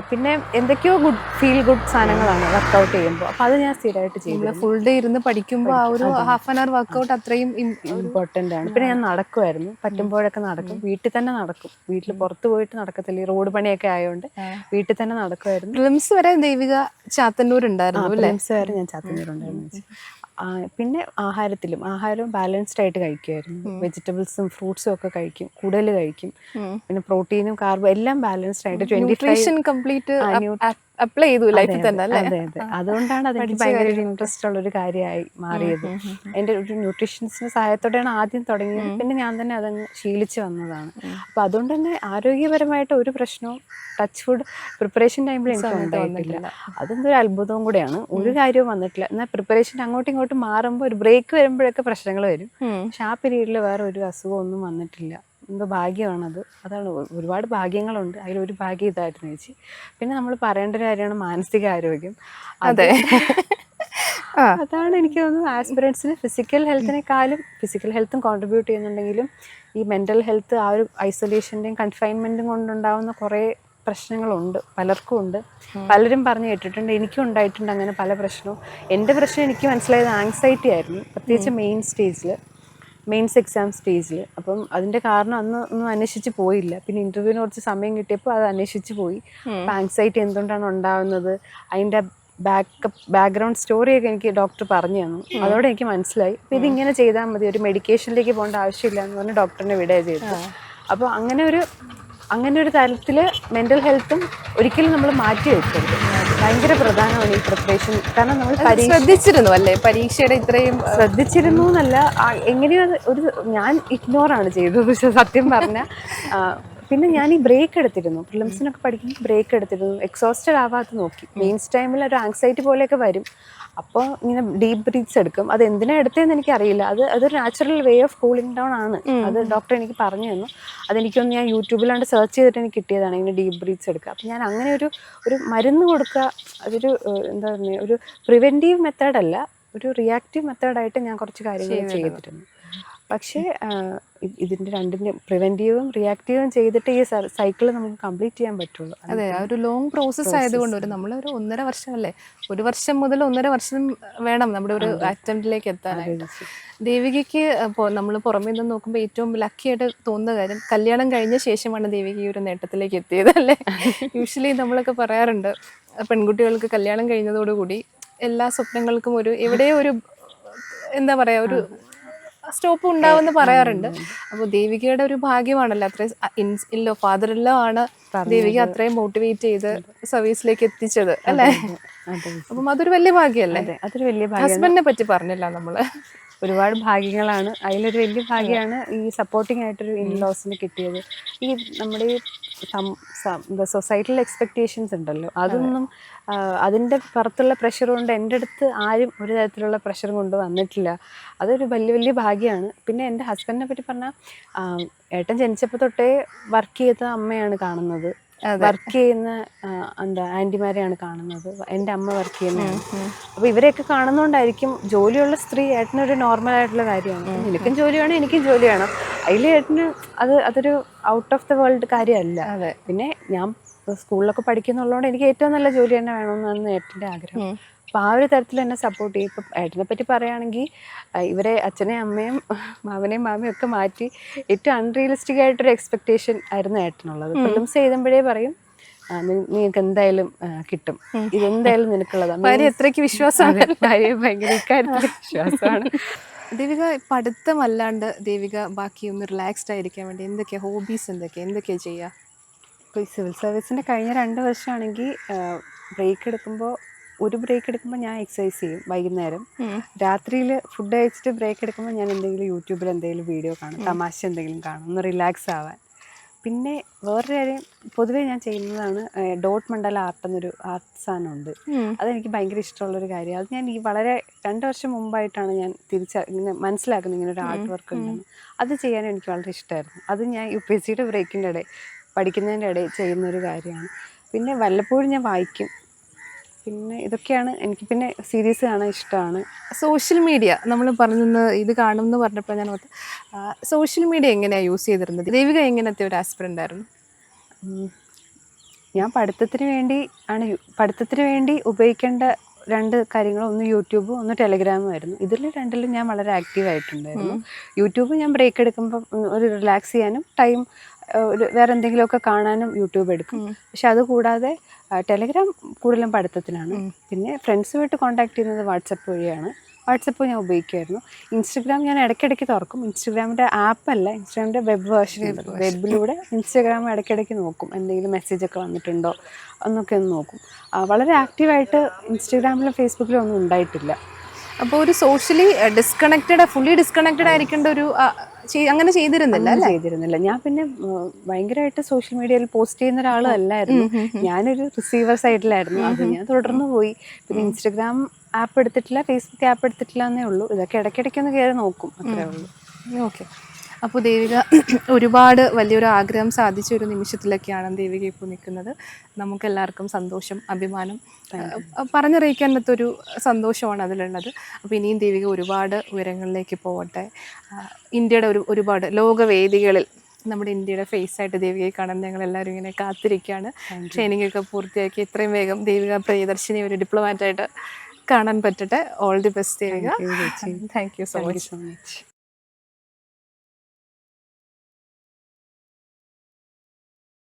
പിന്നെ എന്തൊക്കെയോ ഫീൽ ഗുഡ് സാധനങ്ങളാണ് വർക്കൗട്ട് ചെയ്യുമ്പോൾ. അപ്പോൾ അത് ഞാൻ സ്ഥിരമായിട്ട് ചെയ്തു. ഫുൾ ഡേ ഇരുന്ന് പഠിക്കുമ്പോൾ ആ ഒരു 1/2 hour വർക്കൗട്ട് അത്രയും ഇമ്പോർട്ടൻ്റ് ആണ്. പിന്നെ ഞാൻ നടക്കുമായിരുന്നു, പറ്റുമ്പോഴൊക്കെ നടക്കും, വീട്ടിൽ തന്നെ നടക്കും, വീട്ടിൽ പുറത്ത് പോയിട്ട് നടക്കത്തില്ല, ഈ റോഡ് പണിയൊക്കെ ആയതുകൊണ്ട് വീട്ടിൽ തന്നെ നടക്കുമായിരുന്നു. പ്രിലിംസ് വരെ ദേവിക ചാത്തന്നൂർ ഉണ്ടായിരുന്നു. പ്രിലിംസ് വരെ ഞാൻ ചാത്തന്നൂരുണ്ടായിരുന്നു. പിന്നെ ആഹാരവും ബാലൻസ്ഡ് ആയിട്ട് കഴിക്കുമായിരുന്നു. വെജിറ്റബിൾസും ഫ്രൂട്ട്സും ഒക്കെ കഴിക്കും, കൂടുതൽ കഴിക്കും. പിന്നെ പ്രോട്ടീനും കാർബും എല്ലാം ബാലൻസ്ഡ് ആയിട്ട് 25 കംപ്ലീറ്റ് അപ്ലൈ ചെയ്തു ലൈഫിൽ തന്നെ അല്ലേ? അതെ. അതുകൊണ്ടാണ് അതെനിക്ക് ഭയങ്കര ഒരു ഇൻട്രസ്റ്റ് ഉള്ളൊരു കാര്യമായി മാറിയത്. എൻ്റെ ഒരു ന്യൂട്രീഷൻസിന്റെ സഹായത്തോടെയാണ് ആദ്യം തുടങ്ങിയത്. പിന്നെ ഞാൻ തന്നെ അതങ്ങ് ശീലിച്ച് വന്നതാണ്. അപ്പോൾ അതുകൊണ്ട് തന്നെ ആരോഗ്യപരമായിട്ട് ഒരു പ്രശ്നവും ടച്ച് ഫുഡ് പ്രിപ്പറേഷൻ ടൈമിൽ എനിക്ക് ഉണ്ടായിട്ടില്ല. അതെന്തൊരു അത്ഭുതവും കൂടെയാണ്. ഒരു കാര്യവും വന്നിട്ടില്ല. എന്നാൽ പ്രിപ്പറേഷൻ അങ്ങോട്ടും ഇങ്ങോട്ടും മാറുമ്പോൾ ഒരു ബ്രേക്ക് വരുമ്പോഴൊക്കെ പ്രശ്നങ്ങൾ വരും. പക്ഷെ ആ പീരീഡിൽ വേറെ ഒരു അസുഖം ഒന്നും വന്നിട്ടില്ല. എന്തോ ഭാഗ്യമാണത്. അതാണ്, ഒരുപാട് ഭാഗ്യങ്ങളുണ്ട്, അതിലൊരു ഭാഗ്യം ഇതായിരുന്നു ചേച്ചി. പിന്നെ നമ്മൾ പറയേണ്ട ഒരു കാര്യമാണ് മാനസിക ആരോഗ്യം. അതെ, അതാണ് എനിക്ക് തോന്നുന്നു ആസ്പിറൻസിന് ഫിസിക്കൽ ഹെൽത്തും കോൺട്രിബ്യൂട്ട് ചെയ്യുന്നുണ്ടെങ്കിലും ഈ മെൻ്റൽ ഹെൽത്ത്, ആ ഒരു ഐസൊലേഷൻ്റെയും കൺഫൈൻമെൻറ്റും കൊണ്ടുണ്ടാവുന്ന കുറേ പ്രശ്നങ്ങളുണ്ട്, പലർക്കും ഉണ്ട്. പലരും പറഞ്ഞു കേട്ടിട്ടുണ്ട്, എനിക്കും ഉണ്ടായിട്ടുണ്ട് അങ്ങനെ പല പ്രശ്നവും. എൻ്റെ പ്രശ്നം എനിക്ക് മനസ്സിലായത് ആങ്സൈറ്റി ആയിരുന്നു, പ്രത്യേകിച്ച് മെയിൻസ് എക്സാം സ്റ്റേജിൽ. അപ്പം അതിൻ്റെ കാരണം അന്ന് ഒന്നും അന്വേഷിച്ച് പോയില്ല. പിന്നെ ഇൻ്റർവ്യൂവിന് കുറച്ച് സമയം കിട്ടിയപ്പോൾ അത് അന്വേഷിച്ച് പോയി. അപ്പം ആങ്സൈറ്റി എന്തുകൊണ്ടാണ് ഉണ്ടാകുന്നത്, അതിൻ്റെ ബാക്ക്ഗ്രൗണ്ട് സ്റ്റോറിയൊക്കെ എനിക്ക് ഡോക്ടർ പറഞ്ഞു തന്നു. അതോടെ എനിക്ക് മനസ്സിലായി, അപ്പോൾ ഇതിങ്ങനെ ചെയ്താൽ മതി, ഒരു മെഡിക്കേഷനിലേക്ക് പോകേണ്ട ആവശ്യമില്ല എന്ന് പറഞ്ഞ് ഡോക്ടറിനെ വിടുക ചെയ്തു. അപ്പോൾ അങ്ങനെ ഒരു തരത്തിൽ മെൻ്റൽ ഹെൽത്തും ഒരിക്കലും നമ്മൾ മാറ്റി വെക്കരുത്. ഭയങ്കര പ്രധാനമാണ് ഈ പ്രിപ്പറേഷൻ. കാരണം നമ്മൾ ശ്രദ്ധിച്ചിരുന്നു അല്ലേ പരീക്ഷയുടെ ഇത്രയും? ശ്രദ്ധിച്ചിരുന്നു എന്നല്ല, എങ്ങനെയോ ഞാൻ ഇഗ്നോറാണ് ചെയ്തത് സത്യം പറഞ്ഞാൽ. പിന്നെ ഞാൻ ഈ ബ്രേക്ക് എടുത്തിരുന്നു, പ്രിലിംസിനൊക്കെ പഠിക്കുമ്പോൾ ബ്രേക്ക് എടുത്തിരുന്നു, എക്സോസ്റ്റഡ് ആവാതെ നോക്കി. മെയിൻസ് ടൈമിൽ ഒരു ആങ്സൈറ്റി പോലെയൊക്കെ വരും, അപ്പോൾ ഇങ്ങനെ ഡീപ്പ് ബ്രീത്ത്സ് എടുക്കും. അത് എന്തിനാ എടുത്തതെന്ന് എനിക്കറിയില്ല. അതൊരു natural way of cooling down ആണ്. അത് ഡോക്ടർ എനിക്ക് പറഞ്ഞു തന്നു. അതെനിക്കൊന്ന് ഞാൻ യൂട്യൂബിലാണ്ട് സെർച്ച് ചെയ്തിട്ട് എനിക്ക് കിട്ടിയതാണ്, ഇങ്ങനെ ഡീപ്പ് ബ്രീത്ത്സ് എടുക്കുക. അപ്പം ഞാൻ അങ്ങനെ ഒരു മരുന്ന് കൊടുക്കുക, അതൊരു എന്താ പറയുക, ഒരു പ്രിവെൻറ്റീവ് മെത്തേഡല്ല, ഒരു റിയാക്റ്റീവ് മെത്തേഡായിട്ട് ഞാൻ കുറച്ച് കാര്യങ്ങൾ ചെയ്തിരുന്നു. പക്ഷേ ഇതിൻ്റെ രണ്ടിൻ്റെ പ്രിവെൻറ്റീവും റിയാക്റ്റീവും ചെയ്തിട്ട് ഈ സൈക്കിൾ നമുക്ക് കംപ്ലീറ്റ് ചെയ്യാൻ പറ്റുള്ളൂ. അതെ, ആ ഒരു ലോങ് പ്രോസസ്സ് ആയതുകൊണ്ട് നമ്മളൊരു 1.5 വർഷം അല്ലേ, 1 വർഷം മുതൽ 1.5 വർഷം വേണം നമ്മുടെ ഒരു അറ്റംപ്റ്റിലേക്ക് എത്താനായിട്ട്. ദേവികയ്ക്ക് നമ്മൾ പുറമേ നിന്ന് നോക്കുമ്പോൾ ഏറ്റവും ലക്കിയായിട്ട് തോന്നുന്ന കാര്യം, കല്യാണം കഴിഞ്ഞ ശേഷമാണ് ദേവിക ഈ ഒരു നേട്ടത്തിലേക്ക് എത്തിയത് അല്ലേ? യൂഷ്വലി നമ്മളൊക്കെ പറയാറുണ്ട്, പെൺകുട്ടികൾക്ക് കല്യാണം കഴിഞ്ഞതോടുകൂടി എല്ലാ സ്വപ്നങ്ങൾക്കും എവിടെയോ ഒരു എന്താ പറയുക, ഒരു സ്റ്റോപ്പ് ഉണ്ടാവുമെന്ന് പറയാറുണ്ട്. അപ്പോൾ ദേവികയുടെ ഒരു ഭാഗ്യമാണല്ലോ, അത്രയും ഫാദറിലോ ആണ് ദേവിക അത്രയും മോട്ടിവേറ്റ് ചെയ്ത് സർവീസിലേക്ക് എത്തിച്ചത് അല്ലേ? അപ്പം അതൊരു വലിയ ഭാഗ്യമല്ലേ? അതൊരു വലിയ ഭാഗ്യം. ഹസ്ബൻഡിനെ പറ്റി പറഞ്ഞില്ല നമ്മള്. ഒരുപാട് ഭാഗ്യങ്ങളാണ്, അതിലൊരു വലിയ ഭാഗ്യമാണ് ഈ സപ്പോർട്ടിംഗ് ആയിട്ടൊരു ഇൻലോസിന് കിട്ടിയത്. ഈ നമ്മുടെ ഈ സൊസൈറ്റിയിൽ എക്സ്പെക്റ്റേഷൻസ് ഉണ്ടല്ലോ, അതൊന്നും അതിൻ്റെ പുറത്തുള്ള പ്രഷർ കൊണ്ട് എൻ്റെ അടുത്ത് ആരും ഒരു തരത്തിലുള്ള പ്രഷർ കൊണ്ട് വന്നിട്ടില്ല. അതൊരു വലിയ ഭാഗ്യമാണ്. പിന്നെ എൻ്റെ ഹസ്ബൻഡിനെ പറ്റി പറഞ്ഞാൽ, ഏട്ടൻ ജനിച്ചപ്പോൾ തൊട്ടേ വർക്ക് ചെയ്ത അമ്മയാണ് കാണുന്നത്. വർക്ക് ചെയ്യുന്ന എന്താ ആൻറ്റിമാരെയാണ് കാണുന്നത്. എൻ്റെ അമ്മ വർക്ക് ചെയ്യുന്നതാണ്. അപ്പോൾ ഇവരെയൊക്കെ കാണുന്നതുകൊണ്ടായിരിക്കും ജോലിയുള്ള സ്ത്രീ ഏട്ടനൊരു നോർമൽ ആയിട്ടുള്ള കാര്യമാണ്. നിനക്കും ജോലി വേണം, എനിക്കും ജോലി വേണം. അതിൽ ഏട്ടന് അതൊരു ഔട്ട് ഓഫ് ദ വേൾഡ് കാര്യമല്ല. പിന്നെ ഞാൻ സ്കൂളിലൊക്കെ പഠിക്കുന്നുള്ളതുകൊണ്ട് എനിക്ക് ഏറ്റവും നല്ല ജോലി തന്നെ വേണമെന്നാണ് ഏട്ടൻ്റെ ആഗ്രഹം. അപ്പോൾ ആ ഒരു തരത്തിൽ എന്നെ സപ്പോർട്ട് ചെയ്യും. ഇപ്പം ഏട്ടനെ പറ്റി പറയുകയാണെങ്കിൽ ഇവരെ അച്ഛനെയും അമ്മയും മാമനെയും മാമയും ഒക്കെ മാറ്റി ഏറ്റവും അൺറിയലിസ്റ്റിക് ആയിട്ടൊരു എക്സ്പെക്ടേഷൻ ആയിരുന്നു ഏട്ടനുള്ളത്. പ്രിലിംസ് എഴുതുമ്പോഴേ പറയും നിനക്ക് എന്തായാലും കിട്ടും, ഇതെന്തായാലും നിനക്കുള്ളതാണ്. എത്രയ്ക്ക് വിശ്വാസമാണ്, ഭയങ്കര ഇക്കാര്യത്തിൽ വിശ്വാസമാണ്. ദേവിക പഠിത്തമല്ലാണ്ട് ദേവിക ബാക്കി ഒന്ന് റിലാക്സ്ഡ് ആയിരിക്കാൻ വേണ്ടി എന്തൊക്കെയാണ് ഹോബീസ്, എന്തൊക്കെയാണ് ചെയ്യുക? ഇപ്പോൾ ഈ സിവിൽ സർവീസിൻ്റെ കഴിഞ്ഞ 2 വർഷമാണെങ്കിൽ ബ്രേക്ക് എടുക്കുമ്പോൾ ഞാൻ എക്സസൈസ് ചെയ്യും വൈകുന്നേരം. രാത്രിയിൽ ഫുഡ് കഴിച്ചിട്ട് ബ്രേക്ക് എടുക്കുമ്പോൾ ഞാൻ എന്തെങ്കിലും യൂട്യൂബിൽ എന്തെങ്കിലും വീഡിയോ കാണും, തമാശ എന്തെങ്കിലും കാണും, ഒന്ന് റിലാക്സ് ആവാൻ. പിന്നെ വേറൊരു കാര്യം പൊതുവേ ഞാൻ ചെയ്യുന്നതാണ് ഡോട്ട് മണ്ഡല ആർട്ട് എന്നൊരു ആർട്ട് സാധനമുണ്ട്. അതെനിക്ക് ഭയങ്കര ഇഷ്ടമുള്ളൊരു കാര്യമാണ്. അത് ഞാൻ ഈ വളരെ 2 വർഷം മുമ്പായിട്ടാണ് ഞാൻ ഇങ്ങനെ മനസ്സിലാക്കുന്നത് ഇങ്ങനെ ഒരു ആർട്ട് വർക്ക് ഉണ്ടെന്ന്. അത് ചെയ്യാൻ എനിക്ക് വളരെ ഇഷ്ടമായിരുന്നു. അത് ഞാൻ UPSCയുടെ ബ്രേക്കിൻ്റെ ഇടയിൽ പഠിക്കുന്നതിൻ്റെ ഇടയിൽ ചെയ്യുന്നൊരു കാര്യമാണ്. പിന്നെ വല്ലപ്പോഴും ഞാൻ വായിക്കും. പിന്നെ ഇതൊക്കെയാണ് എനിക്ക്. പിന്നെ സീരീസ് കാണാൻ ഇഷ്ടമാണ്. സോഷ്യൽ മീഡിയ നമ്മൾ പറഞ്ഞു ഇത് കാണും എന്ന് പറഞ്ഞപ്പോൾ ഞാൻ ഓർത്ത്, സോഷ്യൽ മീഡിയ എങ്ങനെയാണ് യൂസ് ചെയ്തിരുന്നത്? ദേവിക എങ്ങനത്തെ ഒരു ആസ്പിറൻ്റ് ആയിരുന്നു? ഞാൻ പഠിത്തത്തിന് വേണ്ടി ഉപയോഗിക്കേണ്ട 2 കാര്യങ്ങൾ, ഒന്ന് യൂട്യൂബും ഒന്ന് ടെലഗ്രാമും ആയിരുന്നു. ഇതിൽ 2ലും ഞാൻ വളരെ ആക്റ്റീവ് ആയിട്ടുണ്ടായിരുന്നു. യൂട്യൂബ് ഞാൻ ബ്രേക്ക് എടുക്കുമ്പം ഒരു റിലാക്സ് ചെയ്യാനും വേറെ എന്തെങ്കിലുമൊക്കെ കാണാനും യൂട്യൂബ് എടുക്കും. പക്ഷെ അതുകൂടാതെ ടെലഗ്രാം കൂടുതലും പഠിത്തത്തിനാണ്. പിന്നെ ഫ്രണ്ട്സുമായിട്ട് കോൺടാക്ട് ചെയ്യുന്നത് വാട്സപ്പ് വഴിയാണ്. വാട്സപ്പ് ഞാൻ ഉപയോഗിക്കുമായിരുന്നു. ഇൻസ്റ്റഗ്രാം ഞാൻ ഇടയ്ക്കിടയ്ക്ക് തുറക്കും. ഇൻസ്റ്റഗ്രാമിൻ്റെ ആപ്പല്ല, ഇൻസ്റ്റഗ്രാമിൻ്റെ വെബ് വേർഷൻ ഉണ്ട്. വെബിലൂടെ ഇൻസ്റ്റഗ്രാം ഇടയ്ക്കിടയ്ക്ക് നോക്കും, എന്തെങ്കിലും മെസ്സേജൊക്കെ വന്നിട്ടുണ്ടോ എന്നൊക്കെ ഒന്ന് നോക്കും. വളരെ ആക്റ്റീവായിട്ട് ഇൻസ്റ്റഗ്രാമിലും ഫേസ്ബുക്കിലും ഒന്നും ഉണ്ടായിട്ടില്ല. അപ്പോൾ ഒരു സോഷ്യലി ഫുള്ളി ഡിസ്കണക്റ്റഡ് ആയിരിക്കേണ്ട ഒരു അങ്ങനെ ചെയ്തിരുന്നില്ല. ഞാൻ പിന്നെ ഭയങ്കരമായിട്ട് സോഷ്യൽ മീഡിയയിൽ പോസ്റ്റ് ചെയ്യുന്ന ഒരാളും അല്ലായിരുന്നു. ഞാനൊരു റിസീവർ സൈഡിലായിരുന്നു. അത് ഞാൻ തുടർന്ന് പോയി. പിന്നെ ഇൻസ്റ്റഗ്രാം ആപ്പ് എടുത്തിട്ടില്ല, ഫേസ്ബുക്ക് ആപ്പ് എടുത്തിട്ടില്ല എന്നേ ഉള്ളൂ. ഇതൊക്കെ ഇടയ്ക്കിടയ്ക്കൊന്ന് കയറി നോക്കും, അത്രേ ഉള്ളൂ. ഓക്കെ. അപ്പോൾ ദേവിക ഒരുപാട് വലിയൊരു ആഗ്രഹം സാധിച്ച ഒരു നിമിഷത്തിലൊക്കെയാണ് ദേവിക ഇപ്പോൾ നിൽക്കുന്നത്. നമുക്കെല്ലാവർക്കും സന്തോഷം, അഭിമാനം പറഞ്ഞറിയിക്കാൻ പറ്റൊരു സന്തോഷമാണ് അതിലുള്ളത്. അപ്പോൾ ഇനിയും ദേവിക ഒരുപാട് ഉയരങ്ങളിലേക്ക് പോകട്ടെ. ഇന്ത്യയുടെ ഒരുപാട് ലോകവേദികളിൽ നമ്മുടെ ഇന്ത്യയുടെ ഫേസായിട്ട് ദേവികയെ കാണാൻ ഞങ്ങളെല്ലാവരും ഇങ്ങനെ കാത്തിരിക്കുകയാണ്. ട്രെയിനിങ് ഒക്കെ പൂർത്തിയാക്കി എത്രയും വേഗം ദേവിക പ്രിയദർശിനി ഒരു ഡിപ്ലോമാറ്റായിട്ട് കാണാൻ പറ്റട്ടെ. All the best Devika. Thank you so much.